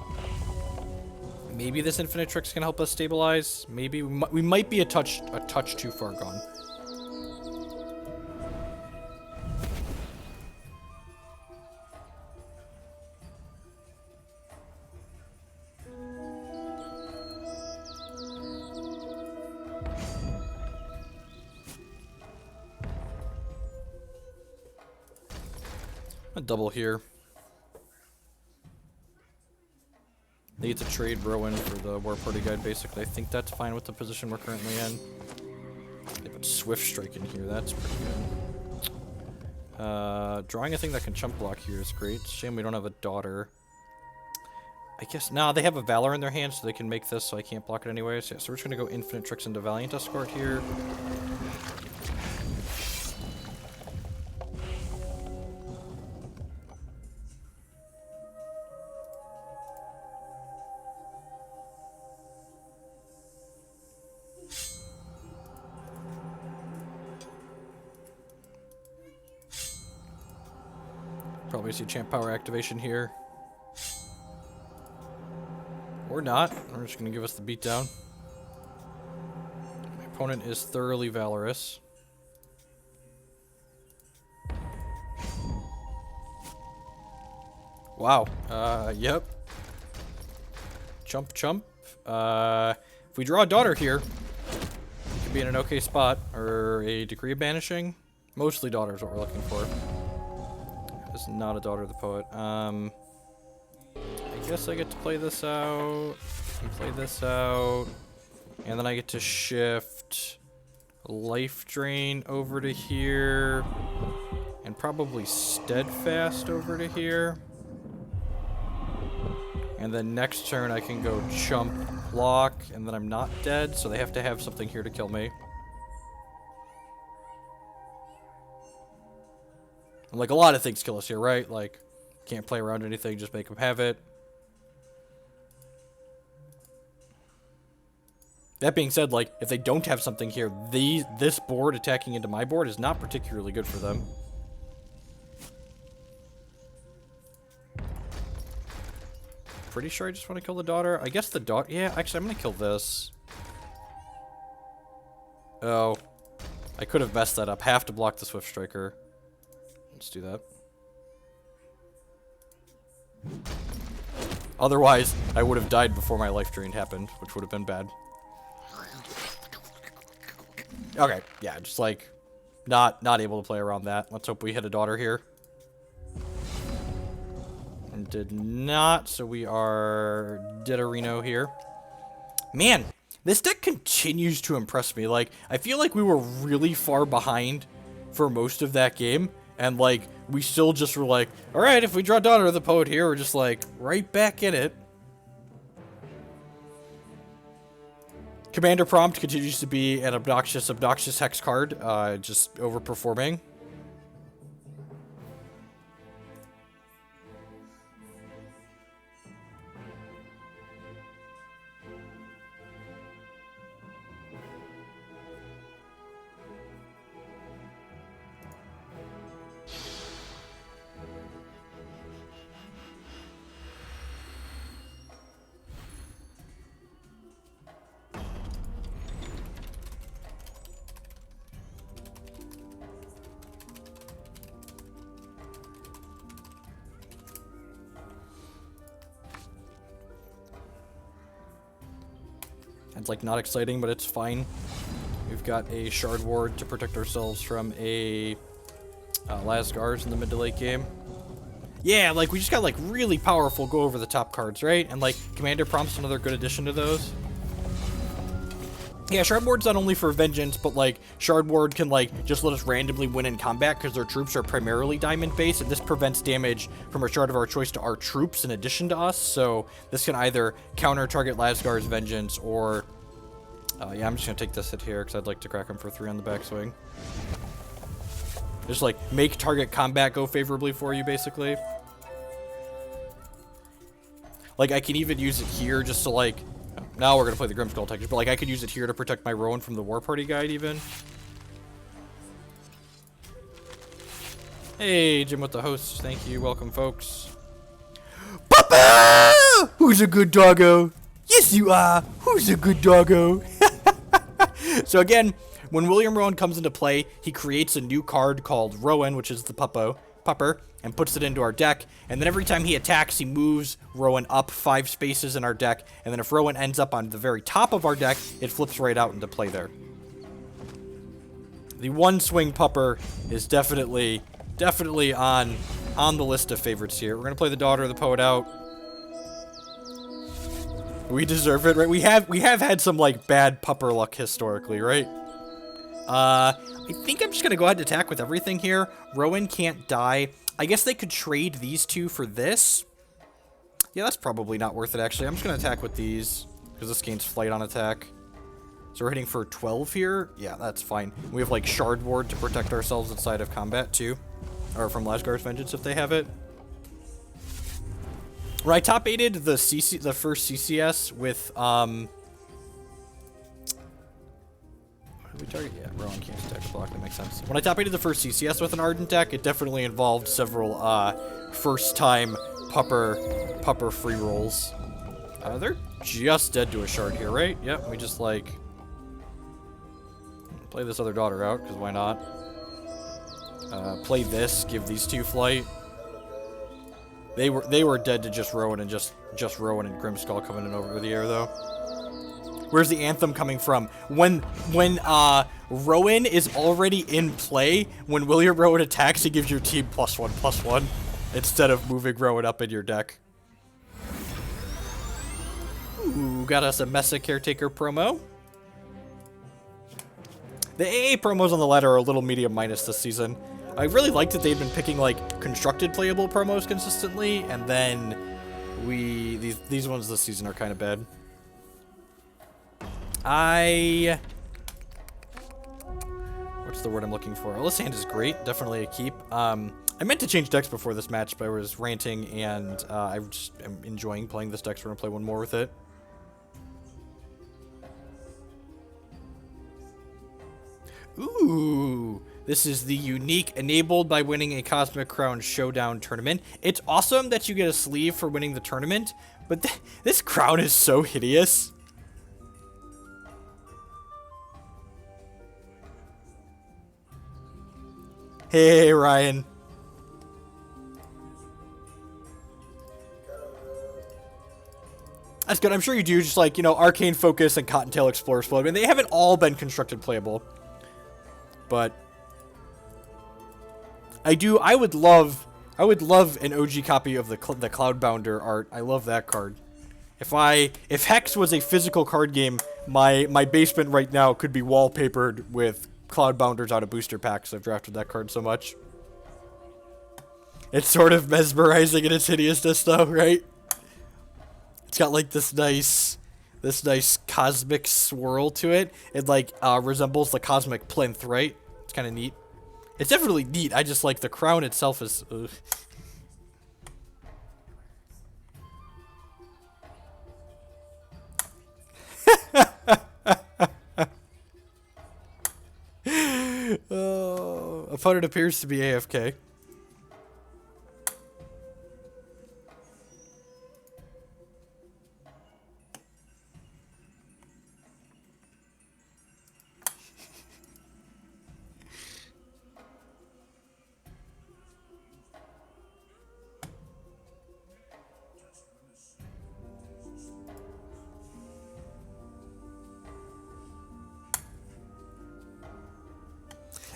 Maybe this Infinite Trix can help us stabilize. Maybe we might be a touch too far gone. A double here. They get to trade Rowan for the War Party Guide, basically. I think that's fine with the position we're currently in. They put Swift Strike in here, that's pretty good. Drawing a thing that can chump block here is great. Shame we don't have a daughter. I guess, nah, they have a Valor in their hand, so they can make this, so I can't block it anyways. Yeah, so we're just gonna go Infinite Tricks into Valiant Escort here. Probably see Champ Power activation here. Or not. We're just going to give us the beatdown. My opponent is thoroughly valorous. Wow. Yep. Chump, chump. If we draw a daughter here, we could be in an okay spot. Or a Decree of Banishing. Mostly daughter is what we're looking for. It's not a Daughter of the Poet. I guess I get to play this out, and play this out, and then I get to shift Life Drain over to here, and probably Steadfast over to here. And then next turn I can go Chump Block, and then I'm not dead, so they have to have something here to kill me. And like, a lot of things kill us here, right? Like, can't play around anything, just make them have it. That being said, like, if they don't have something here, this board attacking into my board is not particularly good for them. Pretty sure I just want to kill the daughter. I guess the daughter... Yeah, actually, I'm going to kill this. Oh. I could have messed that up. Have to block the Swift Striker. Let's do that. Otherwise, I would have died before my life drain happened, which would have been bad. Okay, yeah, just like not able to play around that. Let's hope we hit a daughter here. And did not, so we are Ditterino here. Man, this deck continues to impress me. Like, I feel like we were really far behind for most of that game. And, like, we still just were like, alright, if we draw Daughter of the Poet here, we're just, like, right back in it. Commander Prompt continues to be an obnoxious hex card, just overperforming. It's like not exciting, but it's fine. We've got a Shard Ward to protect ourselves from a Lasgar's in the mid to late game. Yeah, like we just got like really powerful go over the top cards, right? And like Commander Prompt's another good addition to those. Yeah, Shard Ward's not only for vengeance, but like Shard Ward can like just let us randomly win in combat because their troops are primarily diamond based, and this prevents damage from a shard of our choice to our troops in addition to us. So this can either counter target Lasgar's vengeance or yeah, I'm just gonna take this hit here because I'd like to crack him for 3 on the backswing. Just like make target combat go favorably for you, basically. Like I can even use it here just to like. Now we're gonna play the Grimskull Texture, but like I could use it here to protect my Rowan from the War Party Guide even. Hey, Jim with the hosts. Thank you. Welcome, folks. Papa! Who's a good doggo? Yes, you are. Who's a good doggo? So again, when William Rowan comes into play, he creates a new card called Rowan, which is the pupper, and puts it into our deck. And then every time he attacks, he moves Rowan up 5 spaces in our deck. And then if Rowan ends up on the very top of our deck, it flips right out into play there. The one swing pupper is definitely on the list of favorites here. We're gonna play the Daughter of the Poet out. We deserve it, right? We have had some, like, bad pupper luck historically, right? I think I'm just gonna go ahead and attack with everything here. Rowan can't die. I guess they could trade these two for this. Yeah, that's probably not worth it, actually. I'm just gonna attack with these, because this gains flight on attack. So we're hitting for 12 here. Yeah, that's fine. We have, like, Shard Ward to protect ourselves inside of combat, too. Or from Lasgar's Vengeance, if they have it. Where I top 8'd the first CCS with, we target? Yeah, Rowan can't attack the block, that makes sense. When I top 8'd the first CCS with an Ardent deck, it definitely involved several, first-time pupper free rolls. They're just dead to a shard here, right? Yep, we just, like, play this other daughter out, because why not? Play this, give these two flight. They were dead to just Rowan and just Rowan and Grimskull coming in over the air, though. Where's the Anthem coming from? When Rowan is already in play, when William Rowan attacks, he gives your team +1/+1 instead of moving Rowan up in your deck. Ooh, got us a Mesa Caretaker promo. The AA promos on the ladder are a little medium minus this season. I really liked that they'd been picking, like, constructed playable promos consistently, and then these ones this season are kind of bad. What's the word I'm looking for? Elisand is great, definitely a keep. I meant to change decks before this match, but I was ranting, and I just am enjoying playing this deck, so we're gonna play one more with it. Ooh, this is the unique enabled by winning a Cosmic Crown Showdown tournament. It's awesome that you get a sleeve for winning the tournament, but this crown is so hideous. Hey, Ryan. That's good. I'm sure you do, just like, you know, Arcane Focus and Cottontail Explorer's Flow. I mean, they haven't all been constructed playable. But I would love an OG copy of the Cloudbounder art. I love that card. If Hex was a physical card game, my basement right now could be wallpapered with Cloudbounders out of booster packs. I've drafted that card so much. It's sort of mesmerizing in its hideousness, though, right? It's got like this nice cosmic swirl to it. It like resembles the cosmic plinth, right? It's kind of neat. It's definitely neat. I just like the crown itself is. Oh, opponent appears to be AFK.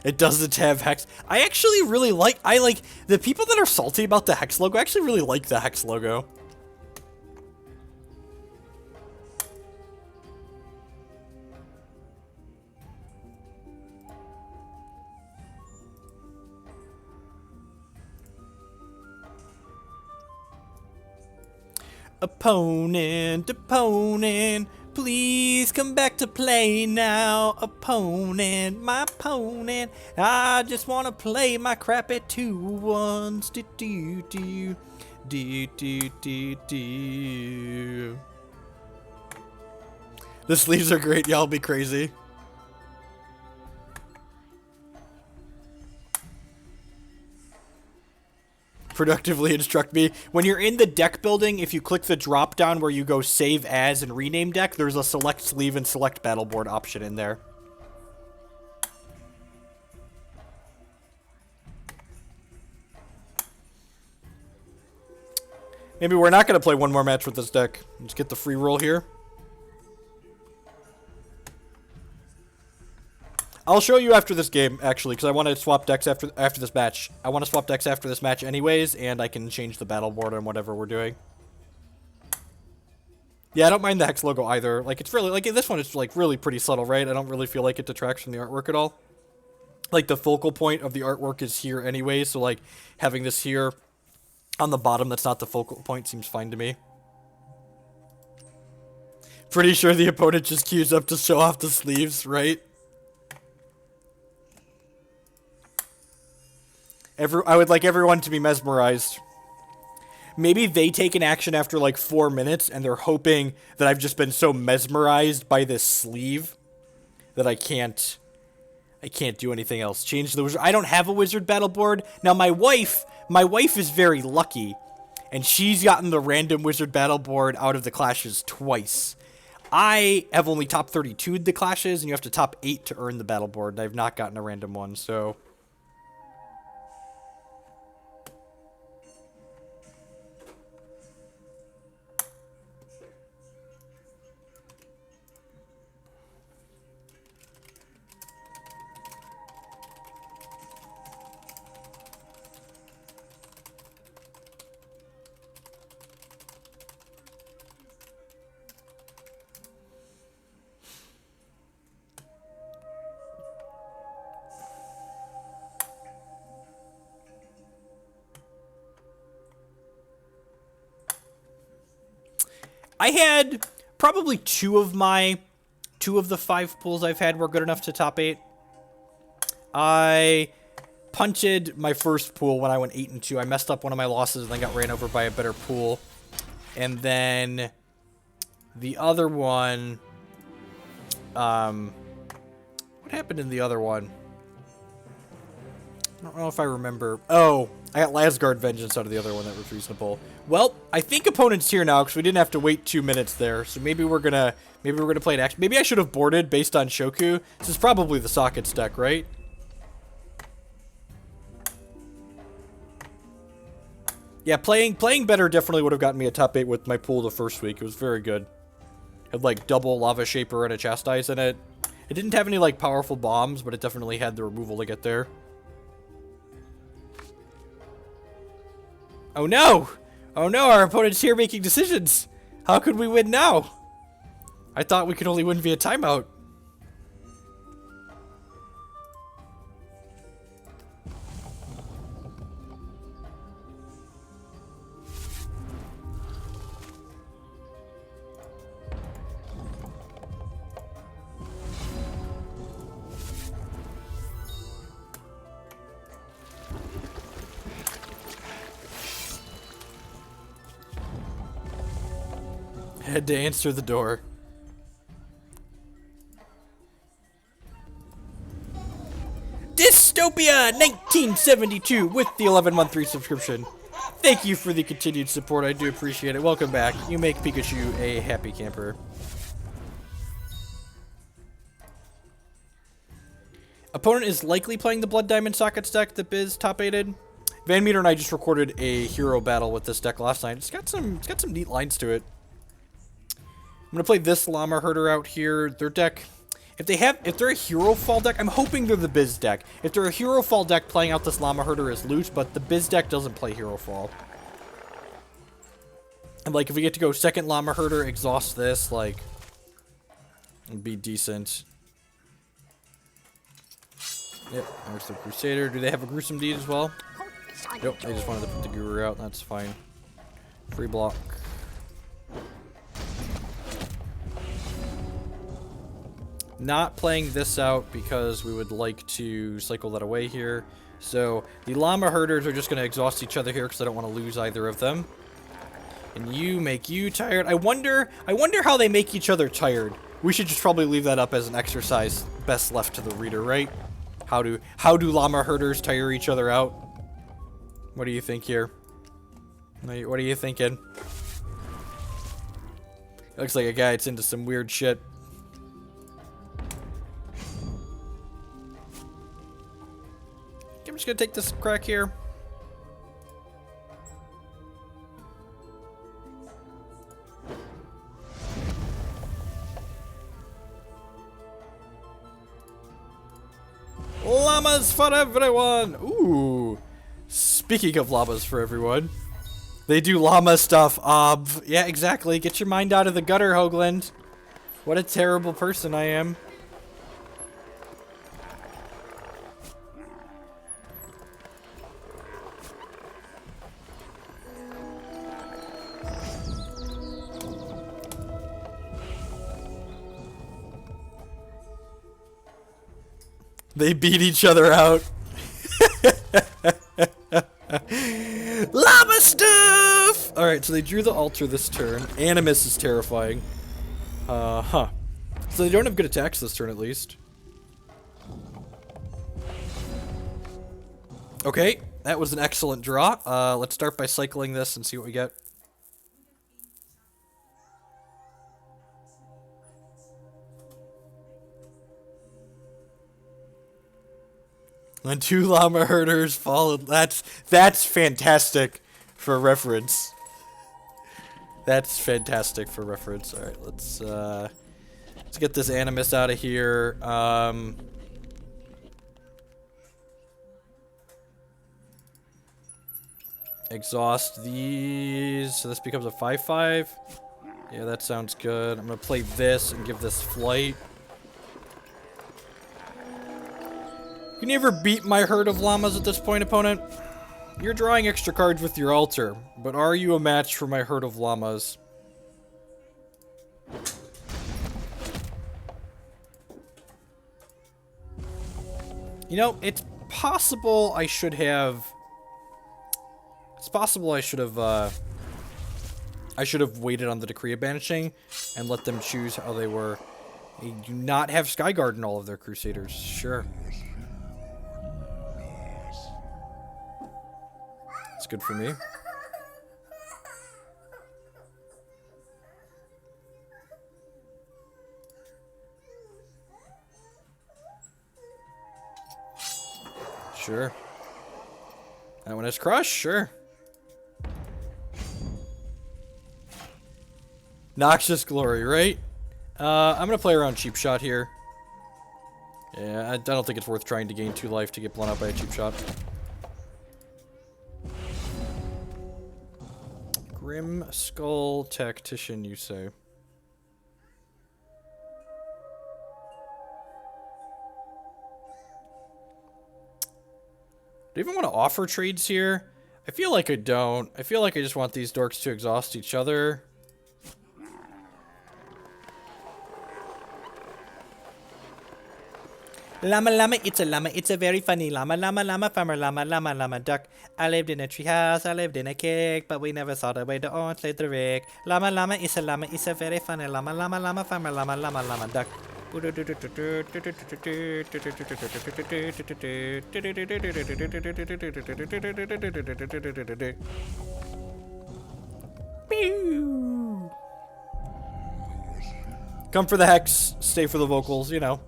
It doesn't have Hex. I actually really like, the people that are salty about the Hex logo actually really like the Hex logo. Opponent, please come back to play now. Opponent, my opponent. I just want to play my crappy 2-1s. The sleeves are great. Y'all be crazy. Productively instruct me. When you're in the deck building, if you click the drop down where you go save as and rename deck, there's a select sleeve and select battle board option in there. Maybe we're not going to play one more match with this deck. Let's get the free roll here. I'll show you after this game, actually, because I want to swap decks after this match. I want to swap decks after this match anyways, and I can change the battle board on whatever we're doing. Yeah, I don't mind the hex logo either. Like, it's really, like, this one is, like, really pretty subtle, right? I don't really feel like it detracts from the artwork at all. Like, the focal point of the artwork is here anyway, so, like, having this here on the bottom that's not the focal point seems fine to me. Pretty sure the opponent just queues up to show off the sleeves, right? I would like everyone to be mesmerized. Maybe they take an action after like 4 minutes and they're hoping that I've just been so mesmerized by this sleeve that I can't do anything else. Change the wizard. I don't have a wizard battle board. Now my wife is very lucky and she's gotten the random wizard battle board out of the clashes twice. I have only top 32'd the clashes and you have to top 8 to earn the battle board and I've not gotten a random one, so I had probably two of the 5 pools I've had were good enough to top 8. I punted my first pool when I went 8-2. I messed up one of my losses and then got ran over by a better pool. And then the other one, what happened in the other one? I don't know if I remember. Oh, I got Lasgard Vengeance out of the other one that was reasonable. Well, I think opponent's here now because we didn't have to wait 2 minutes there. So maybe we're gonna play an action. Maybe I should have boarded based on Shoku. This is probably the sockets deck, right? Yeah, playing better definitely would have gotten me a top 8 with my pool the first week. It was very good. Had like double Lava Shaper and a Chastise in it. It didn't have any like powerful bombs, but it definitely had the removal to get there. Oh no! Oh no, our opponent's here making decisions! How could we win now? I thought we could only win via timeout. Had to answer the door. Dystopia 1972 with the 11-month resubscription. Thank you for the continued support. I do appreciate it. Welcome back. You make Pikachu a happy camper. Opponent is likely playing the Blood Diamond Sockets deck that Biz top 8'd. Van Meter and I just recorded a hero battle with this deck last night. It's got some neat lines to it. I'm gonna play this Llama Herder out here. Their deck, if they're a Hero Fall deck, I'm hoping they're the Biz deck. If they're a Hero Fall deck, playing out this Llama Herder is loose, but the Biz deck doesn't play Hero Fall. And like, if we get to go second Llama Herder, exhaust this, like, it'd be decent. Yep, there's the Crusader. Do they have a Gruesome Deed as well? Nope, they just wanted to put the Guru out. That's fine. Free block. Not playing this out because we would like to cycle that away here. So the Llama Herders are just going to exhaust each other here because I don't want to lose either of them. And you make you tired. I wonder how they make each other tired. We should just probably leave that up as an exercise best left to the reader, right? How do Llama Herders tire each other out? What do you think here? What are you thinking? Looks like a guy that's into some weird shit. I'm just gonna take this crack here. Llamas for everyone! Ooh. Speaking of llamas for everyone, They do llama stuff. Yeah, exactly. Get your mind out of the gutter, Hoagland. What a terrible person I am. They beat each other out. Llama stuff! Alright, so they drew the altar this turn. Animus is terrifying. So they don't have good attacks this turn, at least. Okay, that was an excellent draw. Let's start by cycling this and see what we get. And 2 llama herders followed. That's fantastic for reference. That's fantastic for reference. All right, let's get this Animus out of here. Exhaust these. So this becomes a 5/5. Yeah, that sounds good. I'm gonna play this and give this flight. Can you ever beat my herd of llamas at this point, opponent? You're drawing extra cards with your altar, but are you a match for my herd of llamas? You know, it's possible I should have... It's possible I should have waited on the Decree of Banishing and let them choose how they were. They do not have Skyguard in all of their Crusaders. Sure. It's good for me. Sure. That one is Crush? Sure. Noxious Glory, right? I'm gonna play around Cheap Shot here. Yeah, I don't think it's worth trying to gain 2 life to get blown up by a Cheap Shot. Grim Skull Tactician, you say? Do you even want to offer trades here? I feel like I don't. I feel like I just want these dorks to exhaust each other. Llama, llama, it's a very funny llama, llama, llama, farmer, llama, llama, llama, duck. I lived in a treehouse, I lived in a cake, but we never saw the way to translate the rig. Llama, llama, it's a very funny llama, llama, llama, farmer, llama, llama, llama, duck. Come for the hex, stay for the vocals, you know.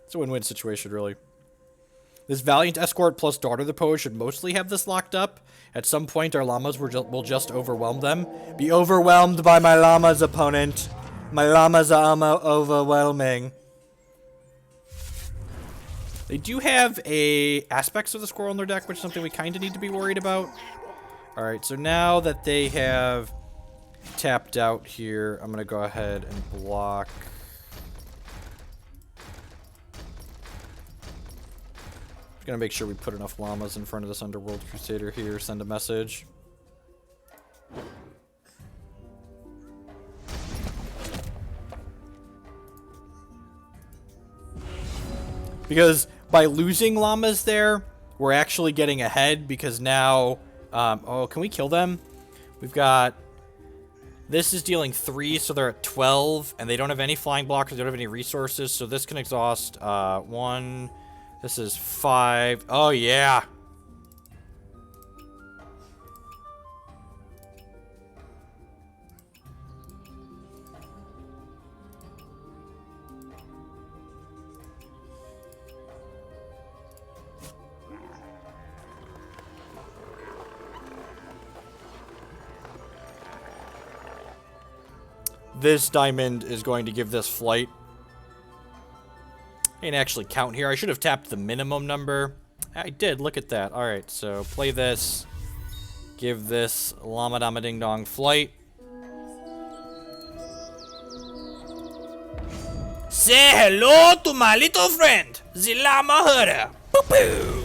It's a win-win situation, really. This Valiant Escort plus Daughter of the Poe should mostly have this locked up. At some point, our llamas will just overwhelm them. Be overwhelmed by my llamas, opponent. My llamas are overwhelming. They do have aspects of the squirrel in their deck, which is something we kind of need to be worried about. Alright, so now that they have tapped out here, I'm going to go ahead and block... Gonna make sure we put enough llamas in front of this Underworld Crusader here. Send a message. Because by losing llamas there, we're actually getting ahead because now... oh, can we kill them? We've got... This is dealing 3, so they're at 12, and they don't have any flying blockers, they don't have any resources, so this can exhaust 1... This is 5. Oh, yeah. This diamond is going to give this flight. I didn't actually count here. I should have tapped the minimum number. I did. Look at that. All right, so play this. give this Llama Dama Ding Dong flight. Say hello to my little friend, the llama herder. Boo-boo.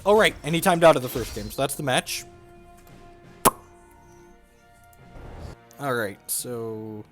Oh, right, and he timed out of the first game, so that's the match. Alright, so